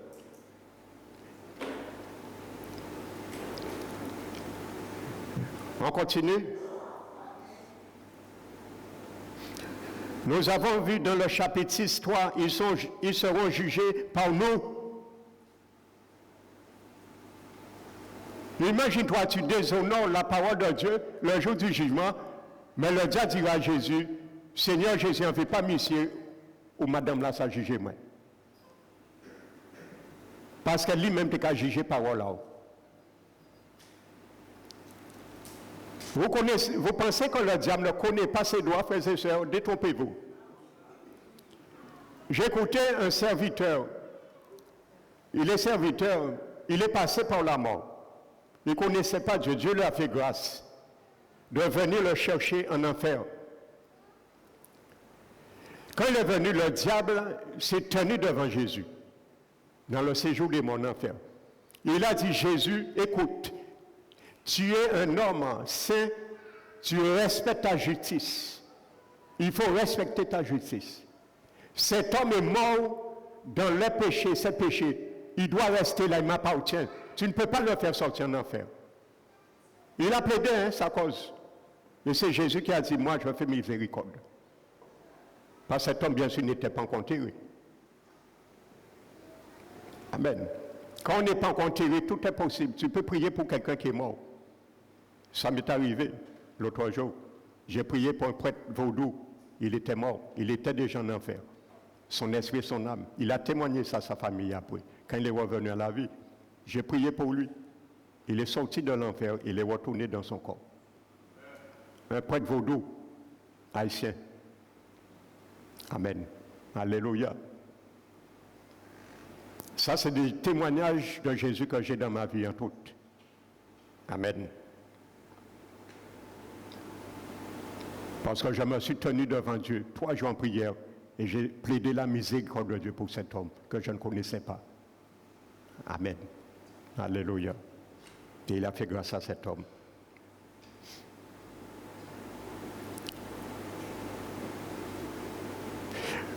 On continue. Nous avons vu dans le chapitre 6, 3, ils seront jugés par nous. Imagine-toi, tu déshonores la parole de Dieu le jour du jugement, mais le diable dira à Jésus, Seigneur Jésus, on ne fait pas monsieur ou madame là, ça juger moi. Parce que lui-même n'est qu'à juger parole là. Vous pensez que le diable ne connaît pas ses droits, frères et sœurs, détrompez-vous. J'écoutais un serviteur. Il est passé par la mort. Il ne connaissait pas Dieu. Dieu lui a fait grâce de venir le chercher en enfer. Quand il est venu, le diable s'est tenu devant Jésus dans le séjour de mon enfer. Il a dit, Jésus, écoute, tu es un homme saint, tu respectes ta justice. Il faut respecter ta justice. Cet homme est mort dans le péché, ses péchés. Il doit rester là, il m'appartient. Tu ne peux pas le faire sortir en enfer. Il a plaidé sa cause. Et c'est Jésus qui a dit, moi je fais miséricorde. Parce que cet homme, bien sûr, n'était pas encore enterré. Amen. Quand on n'est pas encore enterré, tout est possible. Tu peux prier pour quelqu'un qui est mort. Ça m'est arrivé l'autre jour. J'ai prié pour un prêtre vaudou. Il était mort. Il était déjà en enfer. Son esprit, son âme. Il a témoigné ça à sa famille après. Quand il est revenu à la vie, j'ai prié pour lui. Il est sorti de l'enfer. Il est retourné dans son corps. Un prêtre vaudou, haïtien. Amen. Alléluia. Ça, c'est des témoignages de Jésus que j'ai dans ma vie en toute. Amen. Parce que je me suis tenu devant Dieu 3 jours en prière et j'ai plaidé la miséricorde de Dieu pour cet homme que je ne connaissais pas. Amen. Alléluia. Et il a fait grâce à cet homme.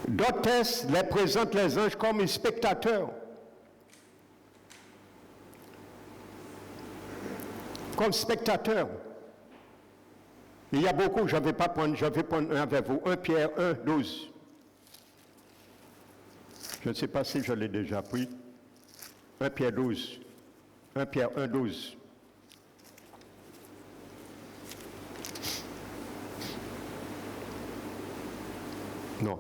D'autres textes les présentent les anges comme spectateurs. Comme spectateurs. Il y a beaucoup, je vais prendre un avec vous. 1 Pierre 1, 12. Je ne sais pas si je l'ai déjà pris. 1 Pierre 12. 1 Pierre 1, 12. Non.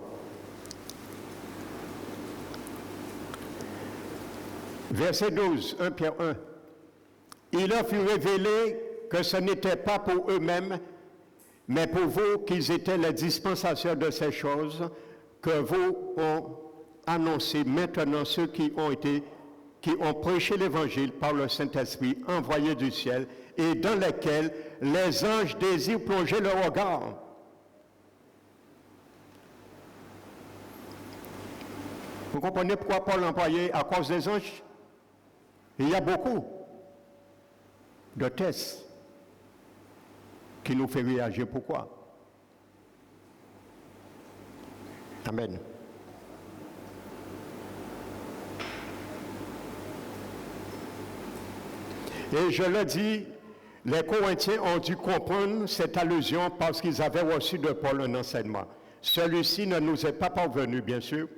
Verset 12, 1 Pierre 1. Il leur fut révélé que ce n'était pas pour eux-mêmes, mais pour vous qu'ils étaient les dispensateurs de ces choses que vous ont annoncé maintenant ceux qui ont prêché l'évangile par le Saint-Esprit envoyé du ciel et dans lesquels les anges désirent plonger leur regard. Vous comprenez pourquoi Paul employait à cause des anges? Il y a beaucoup de tests qui nous fait réagir. Pourquoi? Amen. Et je le dis, les Corinthiens ont dû comprendre cette allusion parce qu'ils avaient reçu de Paul un enseignement. Celui-ci ne nous est pas parvenu, bien sûr,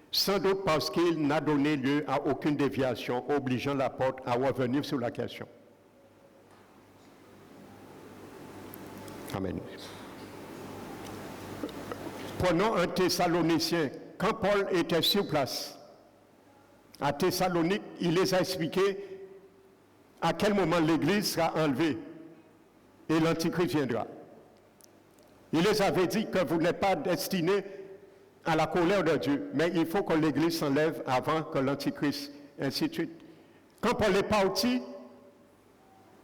sans doute parce qu'il n'a donné lieu à aucune déviation, obligeant l'apôtre à revenir sur la question. Amen. Prenons un Thessalonicien. Quand Paul était sur place, à Thessalonique, il les a expliqué à quel moment l'Église sera enlevée et l'Antichrist viendra. Il les avait dit que vous n'êtes pas destinés à la colère de Dieu, mais il faut que l'Église s'enlève avant que l'Antichrist, ainsi de suite. Quand Paul est parti,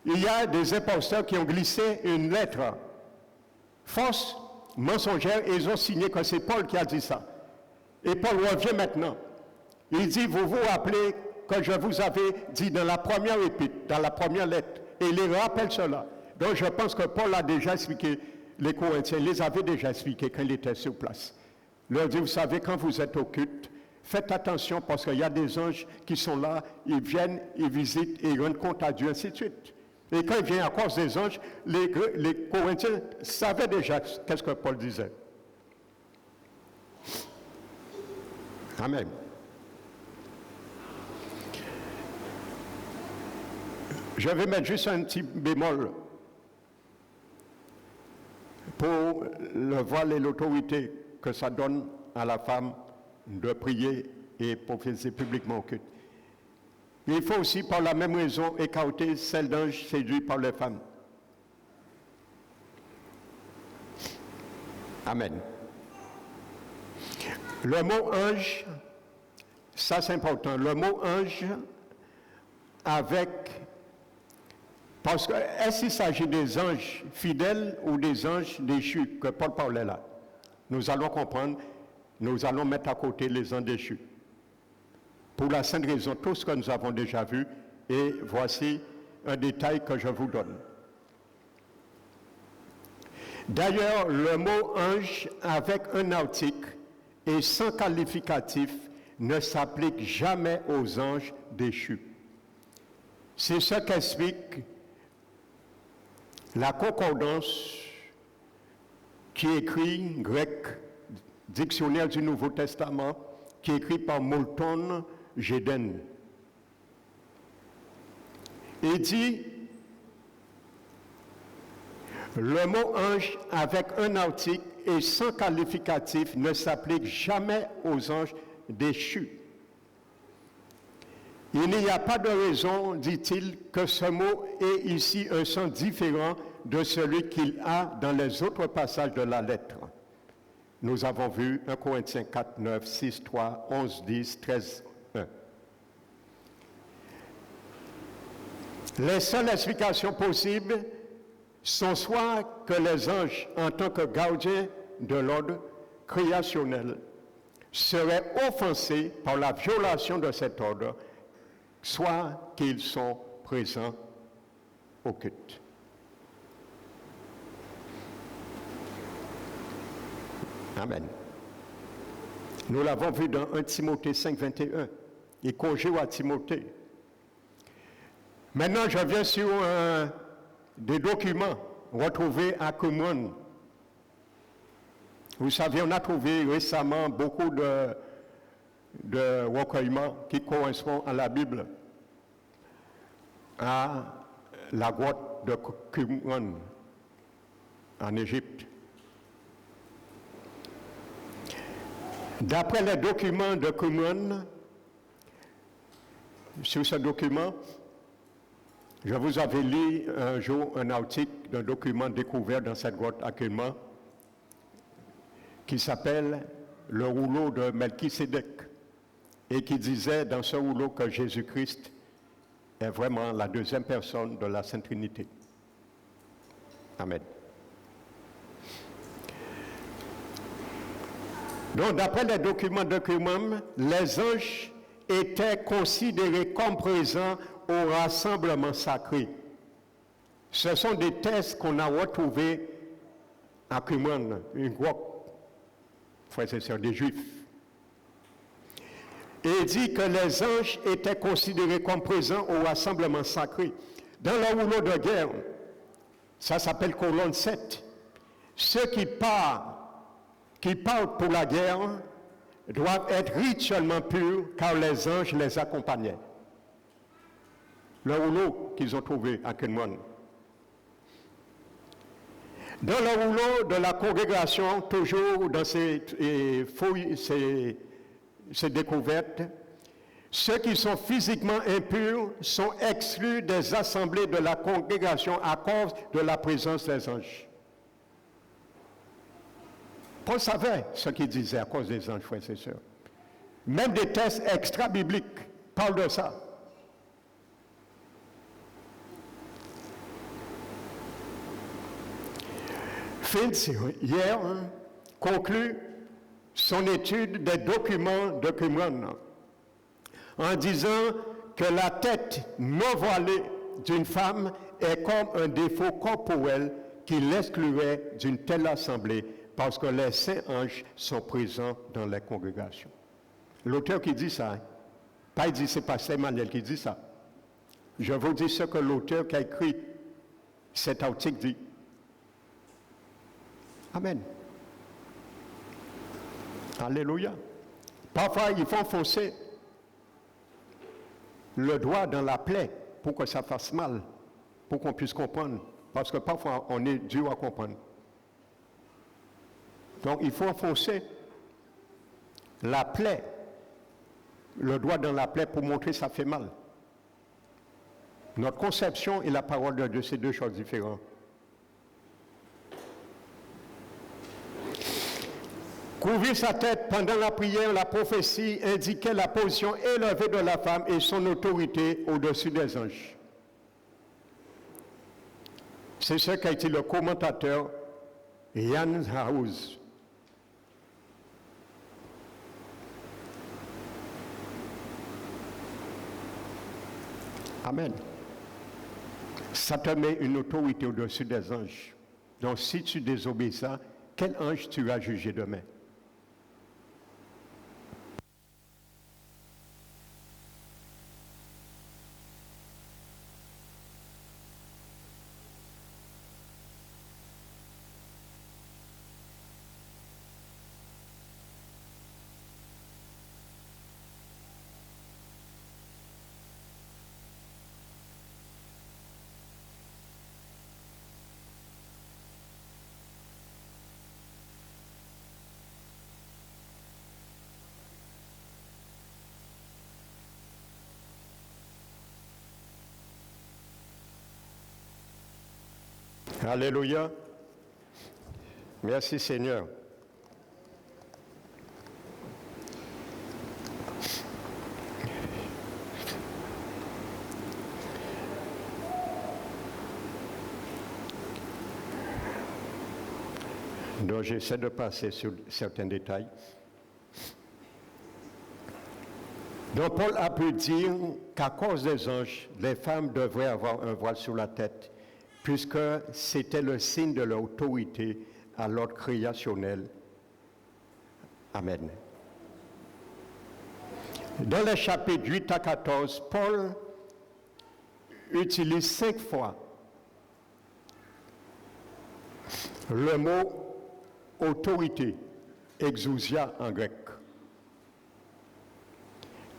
il y a des imposteurs qui ont glissé une lettre fausse, mensongère, et ils ont signé que c'est Paul qui a dit ça. Et Paul revient maintenant. Il dit, vous vous rappelez que je vous avais dit dans la première épître, dans la première lettre, et il les rappelle cela. Donc je pense que Paul a déjà expliqué, les Corinthiens, il les avait déjà expliqué quand il était sur place. Il leur dit, vous savez, quand vous êtes au culte, faites attention parce qu'il y a des anges qui sont là, ils viennent, ils visitent et ils rendent compte à Dieu, ainsi de suite. Et quand il vient à cause des anges, les Corinthiens savaient déjà qu'est-ce que Paul disait. Amen. Je vais mettre juste un petit bémol pour le voile et l'autorité que ça donne à la femme de prier et prophétiser publiquement au culte. Mais il faut aussi, par la même raison, écarter celle d'anges séduits par les femmes. Amen. Le mot ange, ça c'est important. Le mot ange avec... Parce que, est-ce qu'il s'agit des anges fidèles ou des anges déchus que Paul parlait là? Nous allons comprendre, nous allons mettre à côté les anges déchus. Pour la simple raison, tout ce que nous avons déjà vu, et voici un détail que je vous donne. D'ailleurs, le mot ange avec un article et sans qualificatif ne s'applique jamais aux anges déchus. C'est ce qu'explique la concordance qui écrit grec, dictionnaire du Nouveau Testament, qui est écrit par Moulton Jeden. Il dit, le mot ange avec un article et sans qualificatif ne s'applique jamais aux anges déchus. Il n'y a pas de raison, dit-il, que ce mot ait ici un sens différent de celui qu'il a dans les autres passages de la lettre. Nous avons vu 1 Corinthiens 4, 9, 6, 3, 11, 10, 13, 1. Les seules explications possibles sont soit que les anges, en tant que gardiens de l'ordre créationnel, seraient offensés par la violation de cet ordre, soit qu'ils sont présents au culte. Amen. Nous l'avons vu dans 1 Timothée 5, 21. Il conjure à Timothée. Maintenant, je viens sur des documents retrouvés à Qumran. Vous savez, on a trouvé récemment beaucoup de recueillements qui correspondent à la Bible, à la grotte de Qumran, en Égypte. D'après les documents de Qumran, sur ce document, je vous avais lu un jour un article d'un document découvert dans cette grotte à Qumran qui s'appelle le rouleau de Melchisédek et qui disait dans ce rouleau que Jésus-Christ est vraiment la deuxième personne de la Sainte Trinité. Amen. Donc, d'après les documents de Qumran, les anges étaient considérés comme présents au rassemblement sacré. Ce sont des textes qu'on a retrouvés à Qumran, une grotte, frères et sœurs, des Juifs. Et il dit que les anges étaient considérés comme présents au rassemblement sacré. Dans le rouleau de guerre, ça s'appelle colonne 7, ceux qui partent pour la guerre doivent être rituellement purs car les anges les accompagnaient. Le rouleau qu'ils ont trouvé à Qumran. Dans le rouleau de la congrégation, toujours dans ces fouilles, ces découvertes, ceux qui sont physiquement impurs sont exclus des assemblées de la congrégation à cause de la présence des anges. Paul savait ce qu'il disait à cause des anges, frères et sœurs. Même des textes extra-bibliques parlent de ça. Fintz, hier, conclut son étude des documents de Qumran en disant que la tête non voilée d'une femme est comme un défaut corporel qui l'exclurait d'une telle assemblée parce que les saints anges sont présents dans les congrégations. L'auteur qui dit ça, pas il dit c'est pasteur Emmanuel qui dit ça. Je vous dis ce que l'auteur qui a écrit cet article dit. Amen. Alléluia. Parfois, il faut enfoncer le doigt dans la plaie pour que ça fasse mal, pour qu'on puisse comprendre. Parce que parfois, on est dur à comprendre. Donc, il faut enfoncer la plaie, le doigt dans la plaie pour montrer que ça fait mal. Notre conception et la parole de Dieu, c'est deux choses différentes. Couvrir sa tête pendant la prière, la prophétie indiquait la position élevée de la femme et son autorité au-dessus des anges. C'est ce qu'a été le commentateur Jan Hus. Amen. Ça te met une autorité au-dessus des anges. Donc si tu désobéis ça, quel ange tu vas juger demain? Alléluia. Merci Seigneur. Donc j'essaie de passer sur certains détails. Donc Paul a pu dire qu'à cause des anges, les femmes devraient avoir un voile sur la tête, puisque c'était le signe de leur autorité à l'ordre créationnel. Amen. Dans les chapitres 8 à 14, Paul utilise 5 fois le mot autorité, exousia en grec.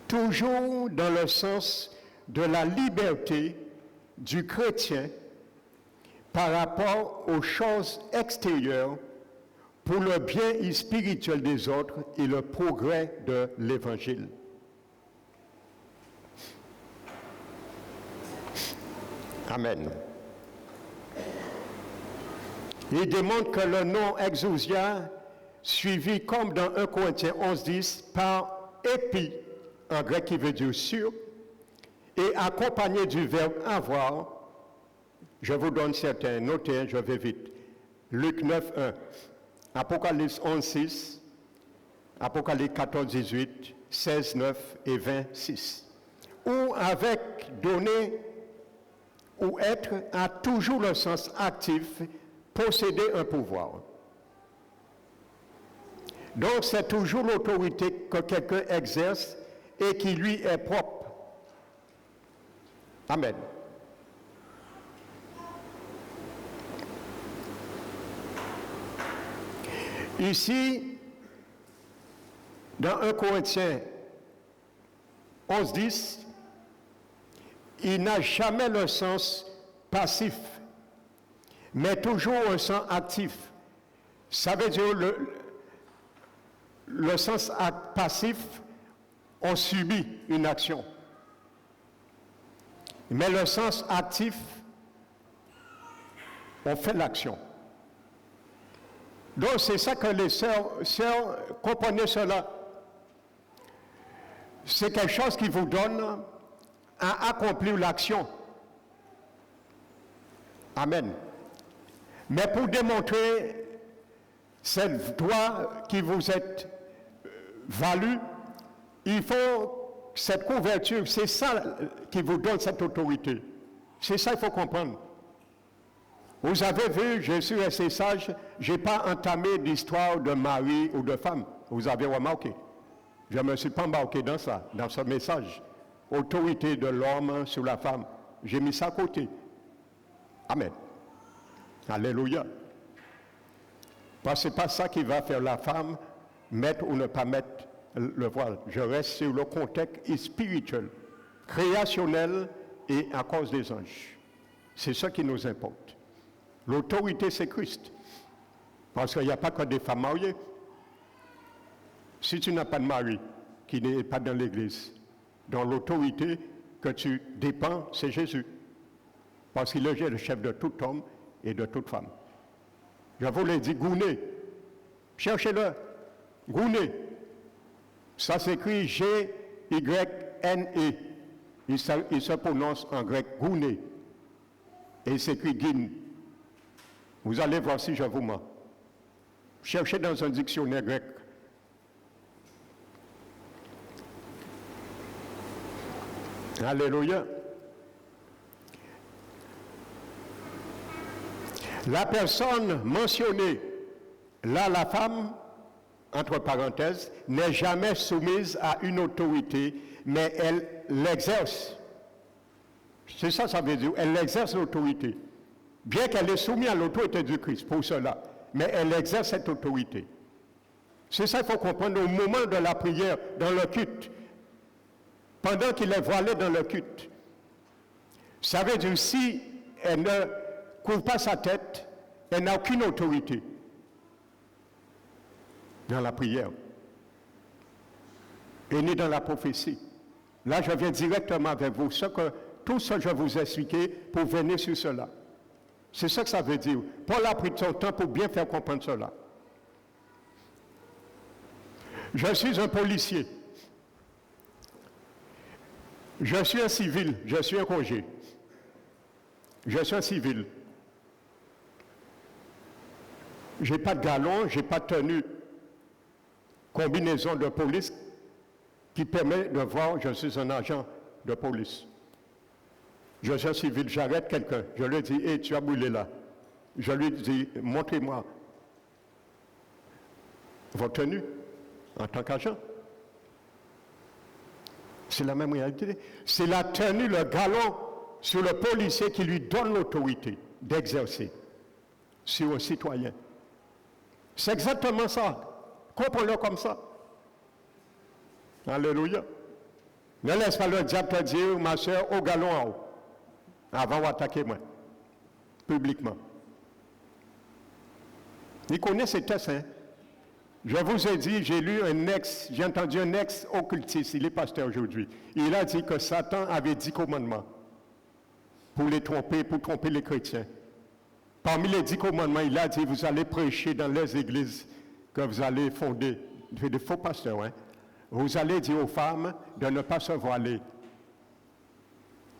Toujours dans le sens de la liberté du chrétien par rapport aux choses extérieures pour le bien spirituel des autres et le progrès de l'Évangile. Amen. Il démontre que le nom exousia, suivi comme dans 1 Corinthiens 11:10 par épi, en grec qui veut dire sur, et accompagné du verbe avoir. Je vous donne certains, notez, je vais vite. Luc 9:1, Apocalypse 11:6, Apocalypse 14:18, 16:9 et 20:6. Ou avec donner ou être a toujours le sens actif, posséder un pouvoir. Donc c'est toujours l'autorité que quelqu'un exerce et qui lui est propre. Amen. Ici, dans 1 Corinthiens 11:10, il n'a jamais le sens passif, mais toujours un sens actif. Ça veut dire le sens passif, on subit une action. Mais le sens actif, on fait l'action. Donc c'est ça que les sœurs, comprenez cela. C'est quelque chose qui vous donne à accomplir l'action. Amen. Mais pour démontrer cette droit qui vous est valu, il faut cette couverture, c'est ça qui vous donne cette autorité. C'est ça qu'il faut comprendre. Vous avez vu, je suis resté sage, je n'ai pas entamé d'histoire de mari ou de femme. Vous avez remarqué. Je ne me suis pas embarqué dans ça, dans ce message. Autorité de l'homme sur la femme. J'ai mis ça à côté. Amen. Alléluia. Parce que ce n'est pas ça qui va faire la femme, mettre ou ne pas mettre le voile. Je reste sur le contexte spirituel, créationnel et à cause des anges. C'est ça qui nous importe. L'autorité, c'est Christ. Parce qu'il n'y a pas que des femmes mariées. Si tu n'as pas de mari qui n'est pas dans l'église, dans l'autorité que tu dépends, c'est Jésus. Parce qu'il est le chef de tout homme et de toute femme. Je vous l'ai dit, Gouné. Cherchez-le. Gouné. Ça s'écrit G-Y-N-E. Il se prononce en grec Gouné. Et il s'écrit Guin. Vous allez voir si je vous mens. Cherchez dans un dictionnaire grec. Alléluia. La personne mentionnée, là la femme, entre parenthèses, n'est jamais soumise à une autorité, mais elle l'exerce. C'est ça, ça veut dire, elle exerce l'autorité. Bien qu'elle est soumise à l'autorité du Christ, pour cela, mais elle exerce cette autorité. C'est ça qu'il faut comprendre au moment de la prière, dans le culte. Pendant qu'il est voilé dans le culte. Ça veut dire, si elle ne couvre pas sa tête, elle n'a aucune autorité dans la prière. Et ni dans la prophétie. Là, je viens directement avec vous. Tout ce que je vous ai expliqué pour venir sur cela. C'est ça que ça veut dire. Paul a pris son temps pour bien faire comprendre cela. Je suis un policier. Je suis un civil. Je suis un congé. Je suis un civil. Je n'ai pas de galon, je n'ai pas de tenue. Combinaison de police qui permet de voir que je suis un agent de police. Je suis un civil, j'arrête quelqu'un. Je lui dis, hey, tu as brûlé là. Je lui dis, montrez-moi votre tenue en tant qu'agent. C'est la même réalité. C'est la tenue, le galon sur le policier qui lui donne l'autorité d'exercer sur un citoyen. C'est exactement ça. Comprenez-le comme ça. Alléluia. Ne laisse pas le diable te dire, ma soeur, au galon en haut, avant d'attaquer moi, publiquement. Il connaît ces tests, hein? Je vous ai dit, j'ai entendu un ex-occultiste, il est pasteur aujourd'hui. Il a dit que Satan avait 10 commandements pour les tromper, pour tromper les chrétiens. Parmi les 10 commandements, il a dit, vous allez prêcher dans les églises que vous allez fonder, des faux pasteurs, hein? Vous allez dire aux femmes de ne pas se voiler.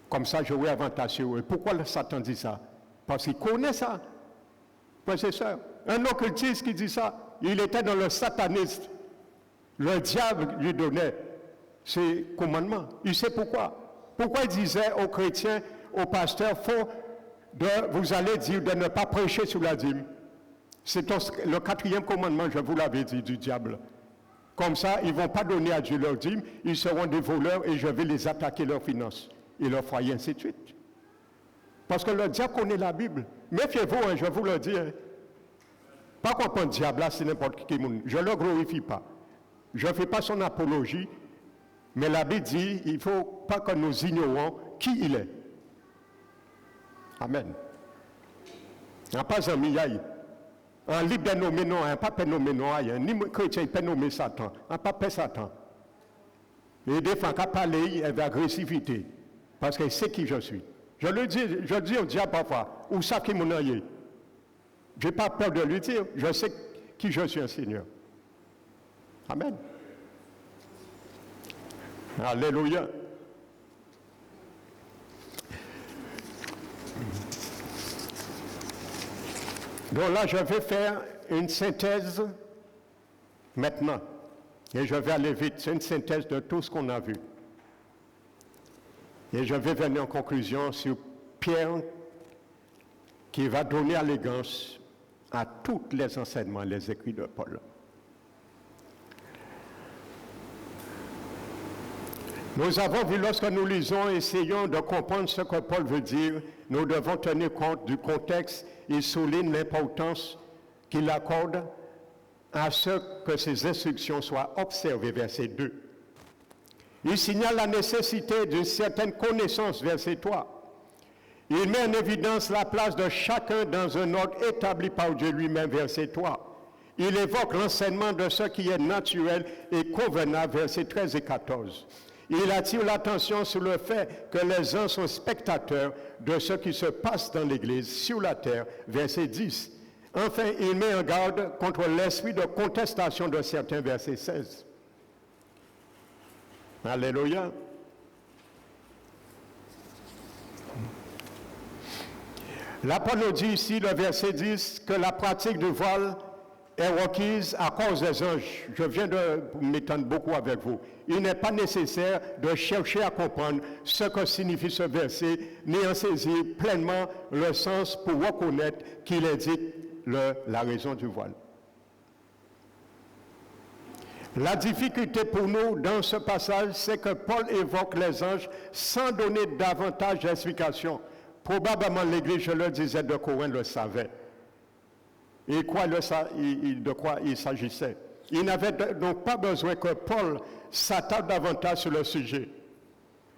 Comme ça, j'aurai avantage sur eux. Pourquoi le Satan dit ça? Parce qu'il connaît ça. Frères et sœurs, un occultiste qui dit ça, il était dans le satanisme. Le diable lui donnait ces commandements. Il sait pourquoi. Pourquoi il disait aux chrétiens, aux pasteurs, vous allez dire de ne pas prêcher sur la dîme. C'est le 4e commandement, je vous l'avais dit, du diable. Comme ça, ils ne vont pas donner à Dieu leur dîme, ils seront des voleurs et je vais les attaquer leurs finances et leurs foyers, ainsi de suite. Parce que le diable connaît la Bible. Méfiez-vous, hein, je vous le dis. Hein. Pas comprendre le diable, là, c'est n'importe qui. Je ne le glorifie pas. Je ne fais pas son apologie, mais la Bible dit, il ne faut pas que nous ignorions qui il est. Amen. Il n'y a pas un milliard. Un libre de nommer non, un pas nommé non, ni chrétien peut nommer Satan, un pas Satan. Et des fois, quand parler avec agressivité, parce qu'il sait qui je suis. Je dis au diable parfois, où ça qui m'en est. Je n'ai pas peur de lui dire, je sais qui je suis, un Seigneur. Amen. Alléluia. Donc là, je vais faire une synthèse maintenant. Et je vais aller vite. C'est une synthèse de tout ce qu'on a vu. Et je vais venir en conclusion sur Pierre qui va donner allégance à tous les enseignements, les écrits de Paul. Nous avons vu, lorsque nous lisons, essayons de comprendre ce que Paul veut dire, nous devons tenir compte du contexte. Il souligne l'importance qu'il accorde à ce que ces instructions soient observées, verset 2. Il signale la nécessité d'une certaine connaissance, verset 3. Il met en évidence la place de chacun dans un ordre établi par Dieu lui-même, verset 3. Il évoque l'enseignement de ce qui est naturel et convenable, versets 13 et 14. Il attire l'attention sur le fait que les gens sont spectateurs de ce qui se passe dans l'Église sur la terre, verset 10. Enfin, il met en garde contre l'esprit de contestation de certains, verset 16. Alléluia. L'apôtre nous dit ici, le verset 10, que la pratique du voile est requise à cause des anges. Je viens de m'étendre beaucoup avec vous. Il n'est pas nécessaire de chercher à comprendre ce que signifie ce verset, ni en saisir pleinement le sens pour reconnaître qu'il indique la raison du voile. La difficulté pour nous dans ce passage, c'est que Paul évoque les anges sans donner davantage d'explications. Probablement l'Église, je le disais, de Corinthe le savait. Et de quoi il s'agissait. Il n'avait donc pas besoin que Paul s'attarde davantage sur le sujet.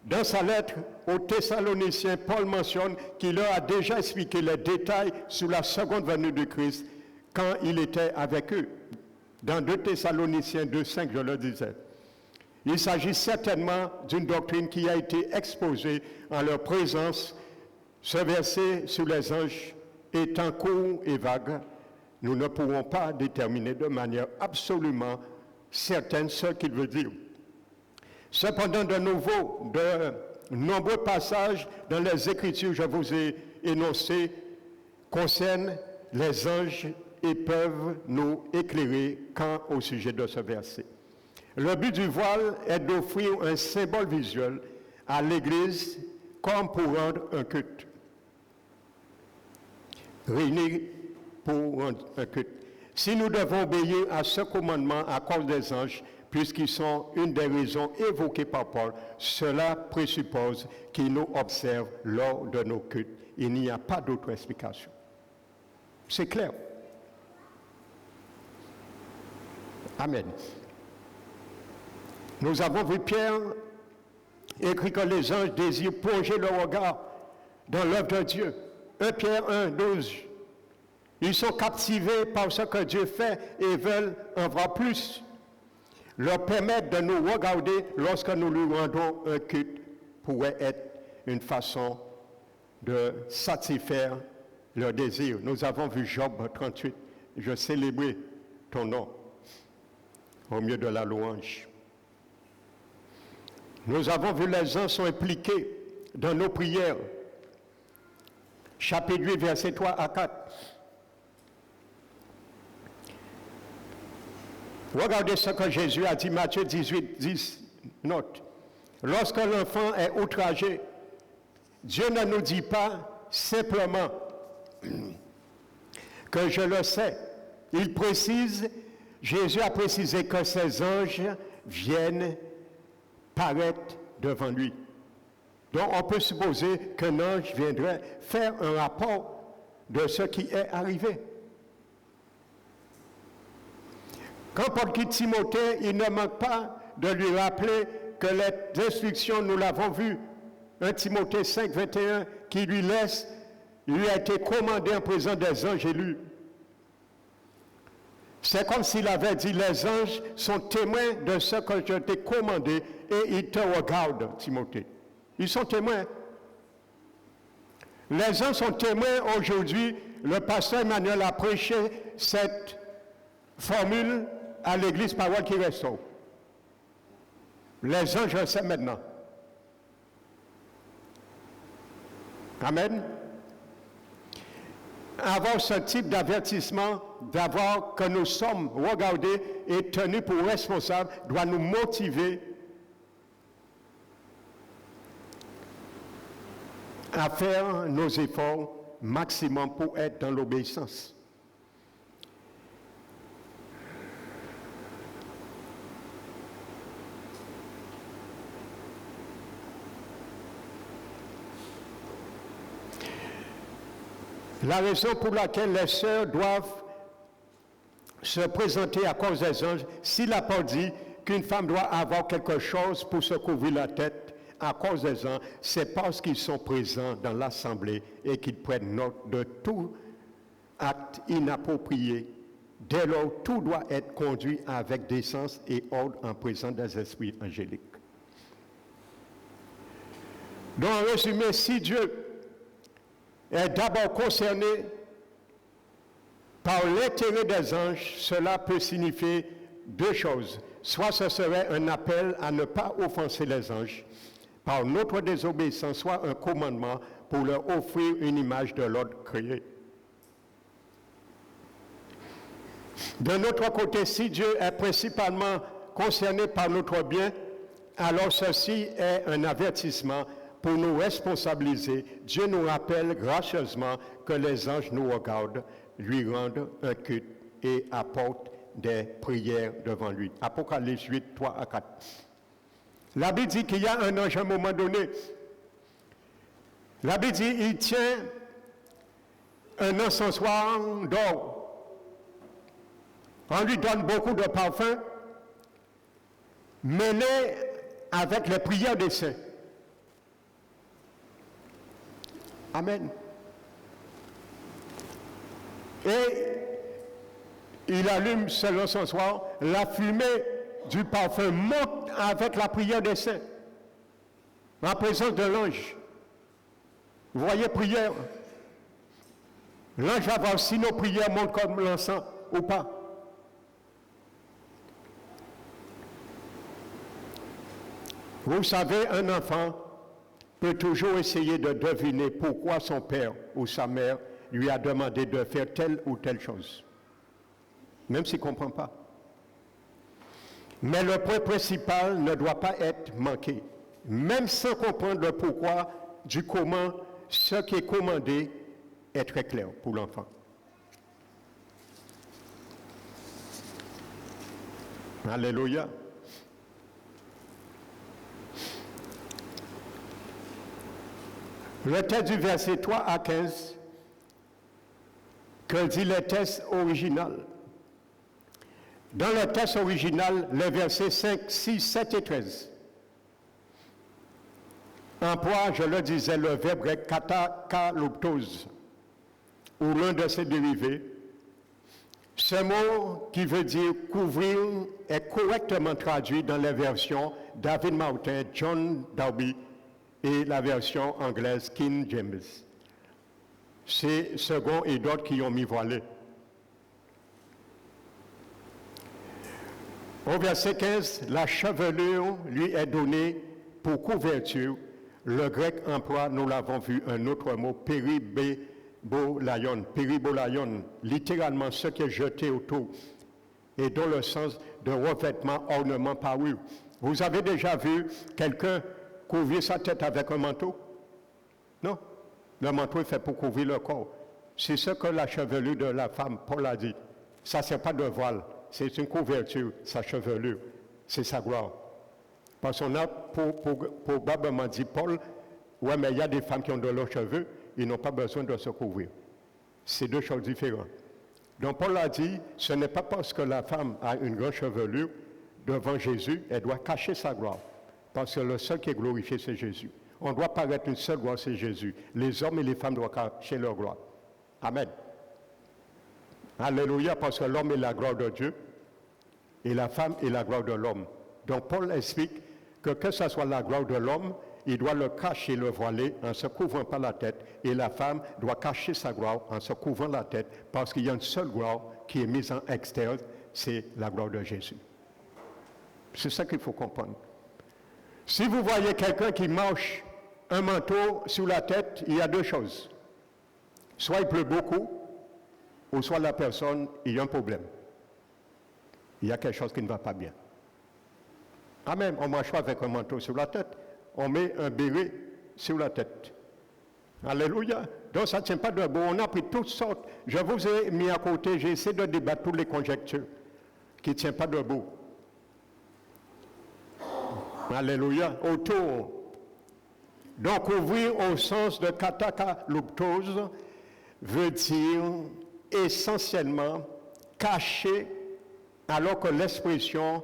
Dans sa lettre aux Thessaloniciens, Paul mentionne qu'il leur a déjà expliqué les détails sur la seconde venue de Christ quand il était avec eux. Dans 2 Thessaloniciens 2,5, je le disais. Il s'agit certainement d'une doctrine qui a été exposée en leur présence. Ce verset sur les anges étant court et vague, nous ne pourrons pas déterminer de manière absolument certaine ce qu'il veut dire. Cependant, de nouveau, de nombreux passages dans les Écritures, je vous ai énoncés, concernent les anges et peuvent nous éclairer quant au sujet de ce verset. Le but du voile est d'offrir un symbole visuel à l'Église comme pour rendre un culte. Réunis pour rendre un culte. Si nous devons obéir à ce commandement à cause des anges, puisqu'ils sont une des raisons évoquées par Paul, cela présuppose qu'ils nous observent lors de nos cultes. Il n'y a pas d'autre explication. C'est clair. Amen. Nous avons vu Pierre écrit que les anges désirent plonger leur regard dans l'œuvre de Dieu. 1 Pierre 1, 12. Ils sont captivés par ce que Dieu fait et veulent en voir plus. Leur permettre de nous regarder lorsque nous lui rendons un culte pourrait être une façon de satisfaire leur désir. Nous avons vu Job 38. Je célébrais ton nom au milieu de la louange. Nous avons vu les gens sont impliqués dans nos prières. Chapitre 8, versets 3 à 4. Regardez ce que Jésus a dit, Matthieu 18, 10, note. Lorsque l'enfant est outragé, Dieu ne nous dit pas simplement que je le sais. Il précise, Jésus a précisé que ces anges viennent paraître devant lui. Donc on peut supposer qu'un ange viendrait faire un rapport de ce qui est arrivé. Quand Paul quitte Timothée, il ne manque pas de lui rappeler que les instructions, nous l'avons vu, 1 Timothée 5, 21, qui lui a été commandé en présence des anges élus. C'est comme s'il avait dit, les anges sont témoins de ce que je t'ai commandé et ils te regardent, Timothée. Ils sont témoins. Les anges sont témoins aujourd'hui. Le pasteur Emmanuel a prêché cette formule à l'église Parole qui restaure. Les anges le savent maintenant. Amen. avoir ce type d'avertissement, d'avoir que nous sommes regardés et tenus pour responsables, doit nous motiver à faire nos efforts maximum pour être dans l'obéissance. La raison pour laquelle les sœurs doivent se présenter à cause des anges, s'il n'a pas dit qu'une femme doit avoir quelque chose pour se couvrir la tête à cause des anges, c'est parce qu'ils sont présents dans l'assemblée et qu'ils prennent note de tout acte inapproprié. Dès lors, tout doit être conduit avec décence et ordre en présence des esprits angéliques. Donc, en résumé, si Dieu est d'abord concerné par l'intérêt des anges, cela peut signifier deux choses. Soit ce serait un appel à ne pas offenser les anges par notre désobéissance, soit un commandement pour leur offrir une image de l'ordre créé. De notre côté, si Dieu est principalement concerné par notre bien, alors ceci est un avertissement pour nous responsabiliser. Dieu nous rappelle gracieusement que les anges nous regardent, lui rendent un culte et apportent des prières devant lui. Apocalypse 8, 3 à 4. La Bible dit qu'il y a un ange à un moment donné. La Bible dit qu'il tient un encensoir d'or. On lui donne beaucoup de parfums, mêlés avec les prières des saints. Amen. Et il allume ce encensoir, la fumée du parfum monte avec la prière des saints, en présence de l'ange. Vous voyez, prière. L'ange va voir si nos prières montent comme l'encens ou pas. Vous savez, un enfant peut toujours essayer de deviner pourquoi son père ou sa mère lui a demandé de faire telle ou telle chose, même s'il ne comprend pas. Mais le point principal ne doit pas être manqué. Même sans comprendre le pourquoi du comment, ce qui est commandé est très clair pour l'enfant. Alléluia. Le texte du verset 3 à 15, que dit le texte original? Dans le texte original, les versets 5, 6, 7 et 13 emploie, je le disais, le verbe grec katakaloptos, ou l'un de ses dérivés. Ce mot qui veut dire couvrir est correctement traduit dans les versions David Martin, John Darby et la version anglaise King James. C'est Second et d'autres qui ont mis voilé. Au verset 15, la chevelure lui est donnée pour couverture. Le grec emploie, nous l'avons vu, un autre mot, péribolaion, littéralement ce qui est jeté autour, et dans le sens de revêtement, ornement, parure. Vous avez déjà vu quelqu'un couvrir sa tête avec un manteau? Non. Le manteau est fait pour couvrir le corps. C'est ce que la chevelure de la femme, Paul a dit. Ça, ce n'est pas de voile, c'est une couverture, sa chevelure, c'est sa gloire. Parce qu'on a probablement dit, Paul, ouais, mais il y a des femmes qui ont de leurs cheveux, ils n'ont pas besoin de se couvrir. C'est deux choses différentes. Donc Paul a dit, ce n'est pas parce que la femme a une grande chevelure devant Jésus, elle doit cacher sa gloire. Parce que le seul qui est glorifié, c'est Jésus. On doit paraître une seule gloire, c'est Jésus. Les hommes et les femmes doivent cacher leur gloire. Amen. Alléluia, parce que l'homme est la gloire de Dieu et la femme est la gloire de l'homme. Donc Paul explique que ce soit la gloire de l'homme, il doit le cacher, le voiler en se couvrant par la tête, et la femme doit cacher sa gloire en se couvrant la tête, parce qu'il y a une seule gloire qui est mise en extérieur, c'est la gloire de Jésus. C'est ça qu'il faut comprendre. Si vous voyez quelqu'un qui marche un manteau sur la tête, il y a deux choses. Soit il pleut beaucoup, ou soit la personne, il y a un problème. Il y a quelque chose qui ne va pas bien. Amen. On ne marche pas avec un manteau sur la tête. On met un béret sur la tête. Alléluia. Donc ça ne tient pas debout. On a pris toutes sortes. Je vous ai mis à côté, j'ai essayé de débattre toutes les conjectures qui ne tiennent pas debout. Alléluia. Autour. Donc ouvrir au sens de katakaluptose veut dire essentiellement cacher, alors que l'expression,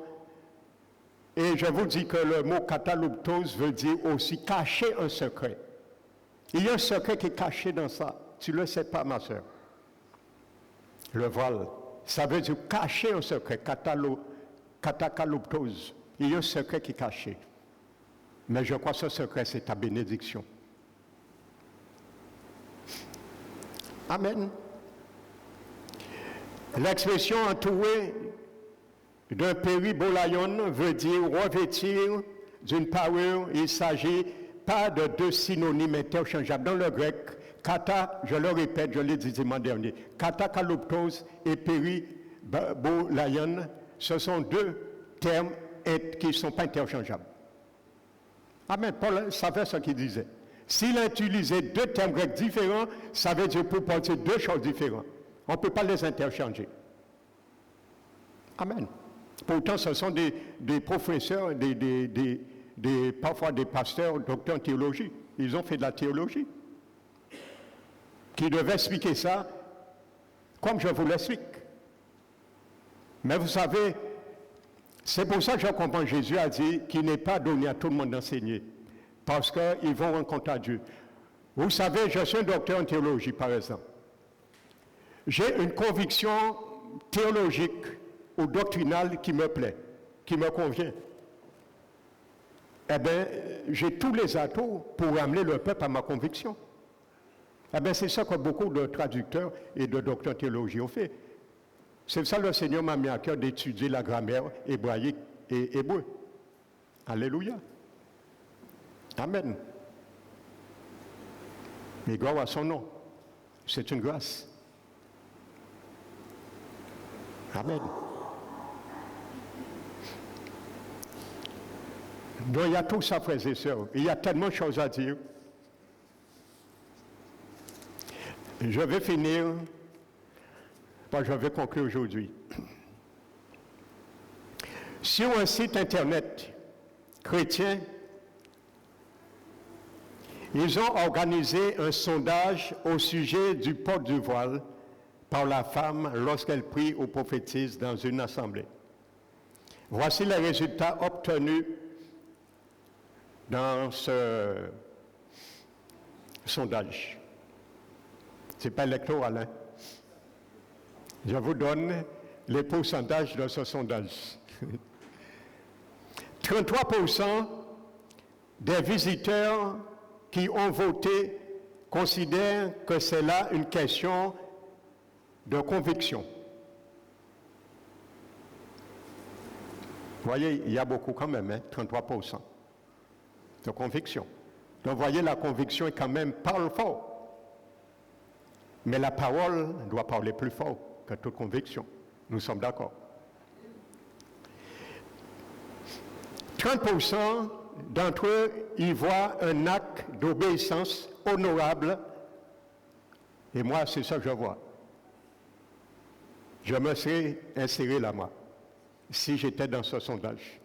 et je vous dis que le mot kataluptose veut dire aussi cacher un secret. Il y a un secret qui est caché dans ça. Tu ne le sais pas, ma soeur. Le voile, ça veut dire cacher un secret, katakaluptose. Il y a un secret qui est caché. Mais je crois que ce secret, c'est ta bénédiction. Amen. L'expression entourée d'un péribolaion veut dire revêtir d'une parure. Il s'agit pas de deux synonymes interchangeables. Dans le grec, kata, je le répète, je l'ai dit dimanche dernier, katakaluptose et péribolaion, ce sont deux termes qui ne sont pas interchangeables. Amen. Paul savait ce qu'il disait. S'il a utilisé deux termes grecs différents, ça veut dire pour penser deux choses différentes. On ne peut pas les interchanger. Amen. Pourtant, ce sont des professeurs, parfois des pasteurs, docteurs en théologie. Ils ont fait de la théologie. Qui devaient expliquer ça comme je vous l'explique. Mais vous savez, c'est pour ça que je comprends Jésus a dit qu'il n'est pas donné à tout le monde d'enseigner. Parce qu'ils vont rencontrer Dieu. Vous savez, je suis un docteur en théologie, par exemple. J'ai une conviction théologique ou doctrinale qui me plaît, qui me convient. Eh bien, j'ai tous les atouts pour amener le peuple à ma conviction. Eh bien, c'est ça que beaucoup de traducteurs et de docteurs en théologie ont fait. C'est ça que le Seigneur m'a mis à cœur d'étudier la grammaire hébraïque et hébreu. Alléluia. Amen. Mais gloire à son nom. C'est une grâce. Amen. Donc il y a tout ça, frères et sœurs. Il y a tellement de choses à dire. Je vais finir, je vais conclure aujourd'hui. Sur un site internet chrétien, ils ont organisé un sondage au sujet du port du voile par la femme lorsqu'elle prie ou prophétise dans une assemblée. Voici les résultats obtenus dans ce sondage. Ce n'est pas électoral, hein? Je vous donne les pourcentages de ce sondage. 33% des visiteurs qui ont voté considèrent que c'est là une question de conviction. Vous voyez, il y a beaucoup quand même, hein, 33% de conviction. Donc, vous voyez, la conviction est quand même parle fort. Mais la parole doit parler plus fort que toute conviction. Nous sommes d'accord. 30% d'entre eux y voient un acte d'obéissance honorable. Et moi, c'est ça que je vois. Je me serais inséré là, moi, si j'étais dans ce sondage.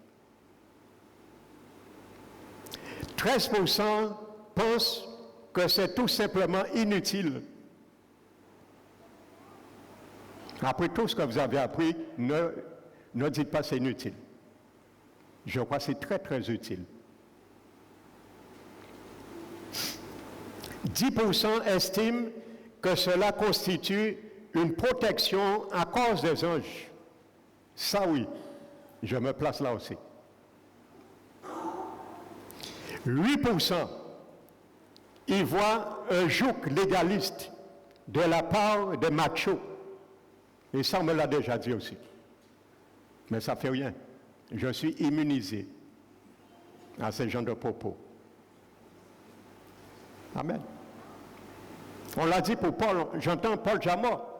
13% pensent que c'est tout simplement inutile. Après tout ce que vous avez appris, ne dites pas c'est inutile. Je crois que c'est très, très utile. 10% estiment que cela constitue une protection à cause des anges. Ça, oui, je me place là aussi. 8% y voient un joug légaliste de la part des machos. Et ça, on me l'a déjà dit aussi. Mais ça ne fait rien. Je suis immunisé à ce genre de propos. Amen. On l'a dit pour Paul, j'entends Paul Jamor.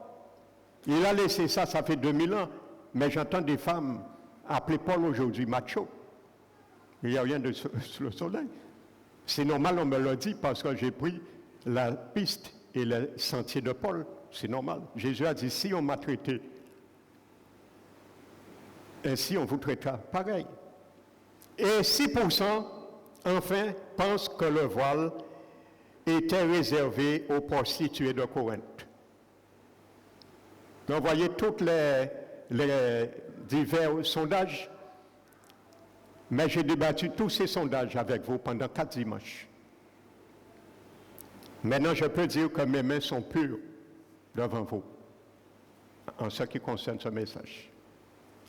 Il a laissé ça fait 2000 ans. Mais j'entends des femmes appeler Paul aujourd'hui macho. Il n'y a rien sous le soleil. C'est normal, on me l'a dit, parce que j'ai pris la piste et le sentier de Paul. C'est normal. Jésus a dit, si on m'a traité, ainsi on vous traitera pareil. Et 6%, enfin, pensent que le voile était réservé aux prostituées de Corinthe. Donc, vous voyez tous les divers sondages, mais j'ai débattu tous ces sondages avec vous pendant 4 dimanches. Maintenant, je peux dire que mes mains sont pures devant vous en ce qui concerne ce message.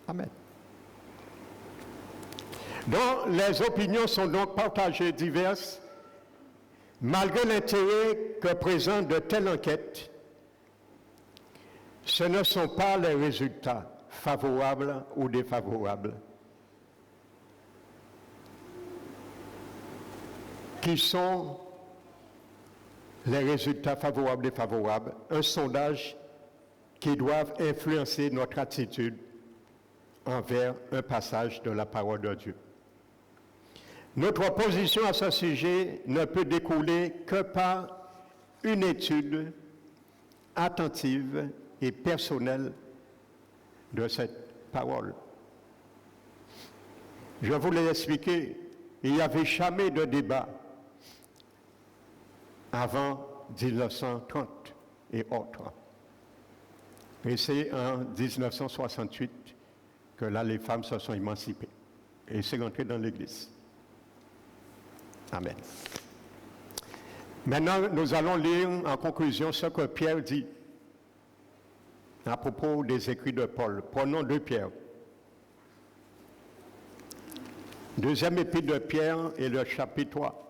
Amen. Donc, les opinions sont donc partagées diverses, malgré l'intérêt que présente de telles enquêtes. Ce ne sont pas les résultats favorables ou défavorables qui sont les résultats favorables et défavorables, un sondage qui doivent influencer notre attitude envers un passage de la parole de Dieu. Notre position à ce sujet ne peut découler que par une étude attentive et personnelle de cette parole. Je vous l'ai expliqué, il n'y avait jamais de débat avant 1930 et autres. Et c'est en 1968 que là, les femmes se sont émancipées. Et c'est rentré dans l'Église. Amen. Maintenant, nous allons lire en conclusion ce que Pierre dit à propos des écrits de Paul. Prenons 2 Pierre. Deuxième épître de Pierre et le chapitre 3.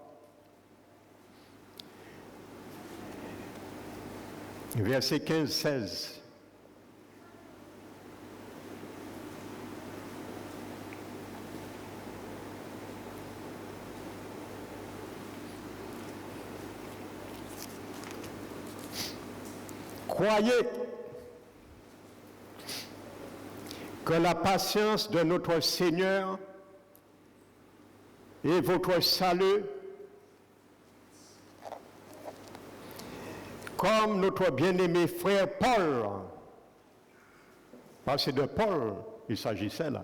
Versets 15-16. Croyez que la patience de notre Seigneur et votre salut, comme notre bien-aimé frère Paul, parce que de Paul il s'agissait là,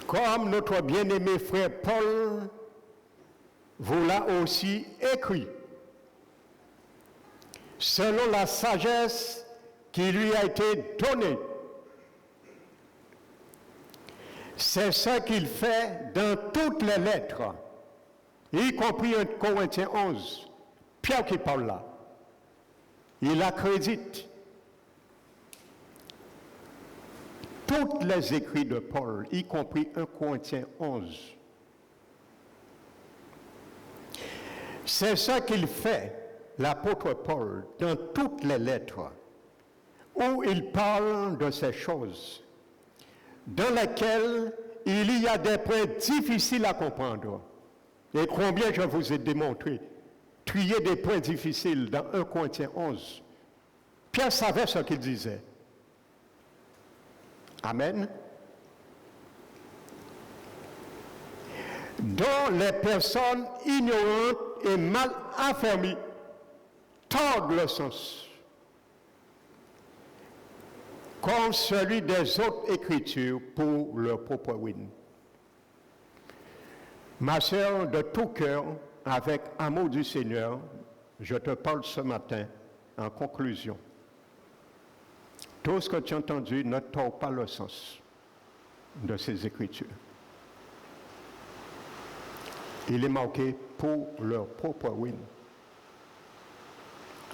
comme notre bien-aimé frère Paul vous l'a aussi écrit, selon la sagesse qui lui a été donnée. C'est ce qu'il fait dans toutes les lettres, y compris en Corinthiens 11. Pierre qui parle là, il accrédite tous les écrits de Paul, y compris 1 Corinthiens 11. C'est ce qu'il fait, l'apôtre Paul, dans toutes les lettres, où il parle de ces choses, dans lesquelles il y a des points difficiles à comprendre. Et combien je vous ai démontré, trier des points difficiles dans 1 Corinthiens 11. Pierre savait ce qu'il disait. Amen. Dont les personnes ignorantes et mal affermies tordent le sens, comme celui des autres Écritures pour leur propre ruine. Ma sœur, de tout cœur, avec amour du Seigneur, je te parle ce matin en conclusion. Tout ce que tu as entendu ne tord pas le sens de ces Écritures. Il est marqué pour leur propre ruine.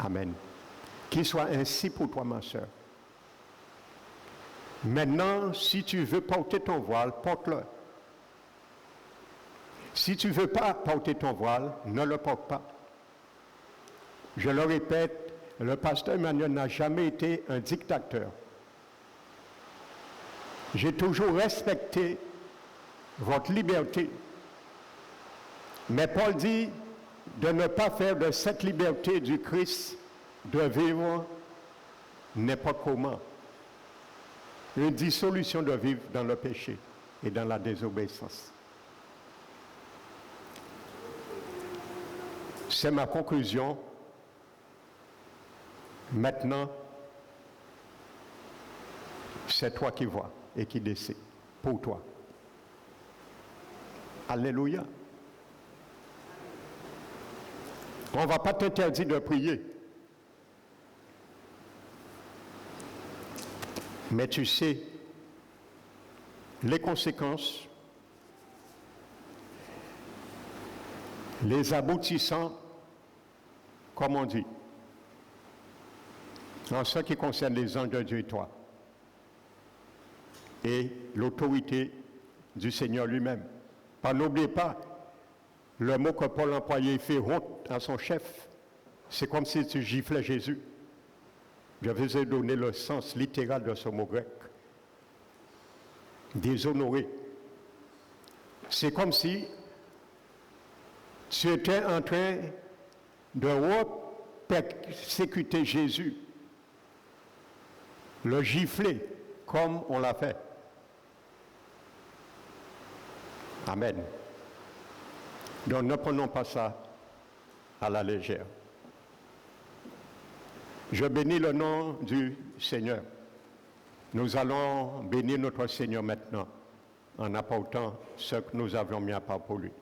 Amen. Qu'il soit ainsi pour toi, ma sœur. Maintenant, si tu veux porter ton voile, porte-le. Si tu ne veux pas porter ton voile, ne le porte pas. Je le répète, le pasteur Emmanuel n'a jamais été un dictateur. J'ai toujours respecté votre liberté. Mais Paul dit de ne pas faire de cette liberté du Christ de vivre n'importe comment. Une dissolution de vivre dans le péché et dans la désobéissance. C'est ma conclusion. Maintenant, c'est toi qui vois et qui décides pour toi. Alléluia. On ne va pas t'interdire de prier. Mais tu sais les conséquences, les aboutissants, comme on dit, en ce qui concerne les anges de Dieu et toi, et l'autorité du Seigneur lui-même. N'oubliez pas, le mot que Paul employait, fait honte à son chef, c'est comme si tu giflais Jésus. Je vous ai donné le sens littéral de ce mot grec. Déshonoré. C'est comme si tu étais en train de persécuter Jésus, le gifler comme on l'a fait. Amen. Donc ne prenons pas ça à la légère. Je bénis le nom du Seigneur. Nous allons bénir notre Seigneur maintenant en apportant ce que nous avions mis à part pour lui.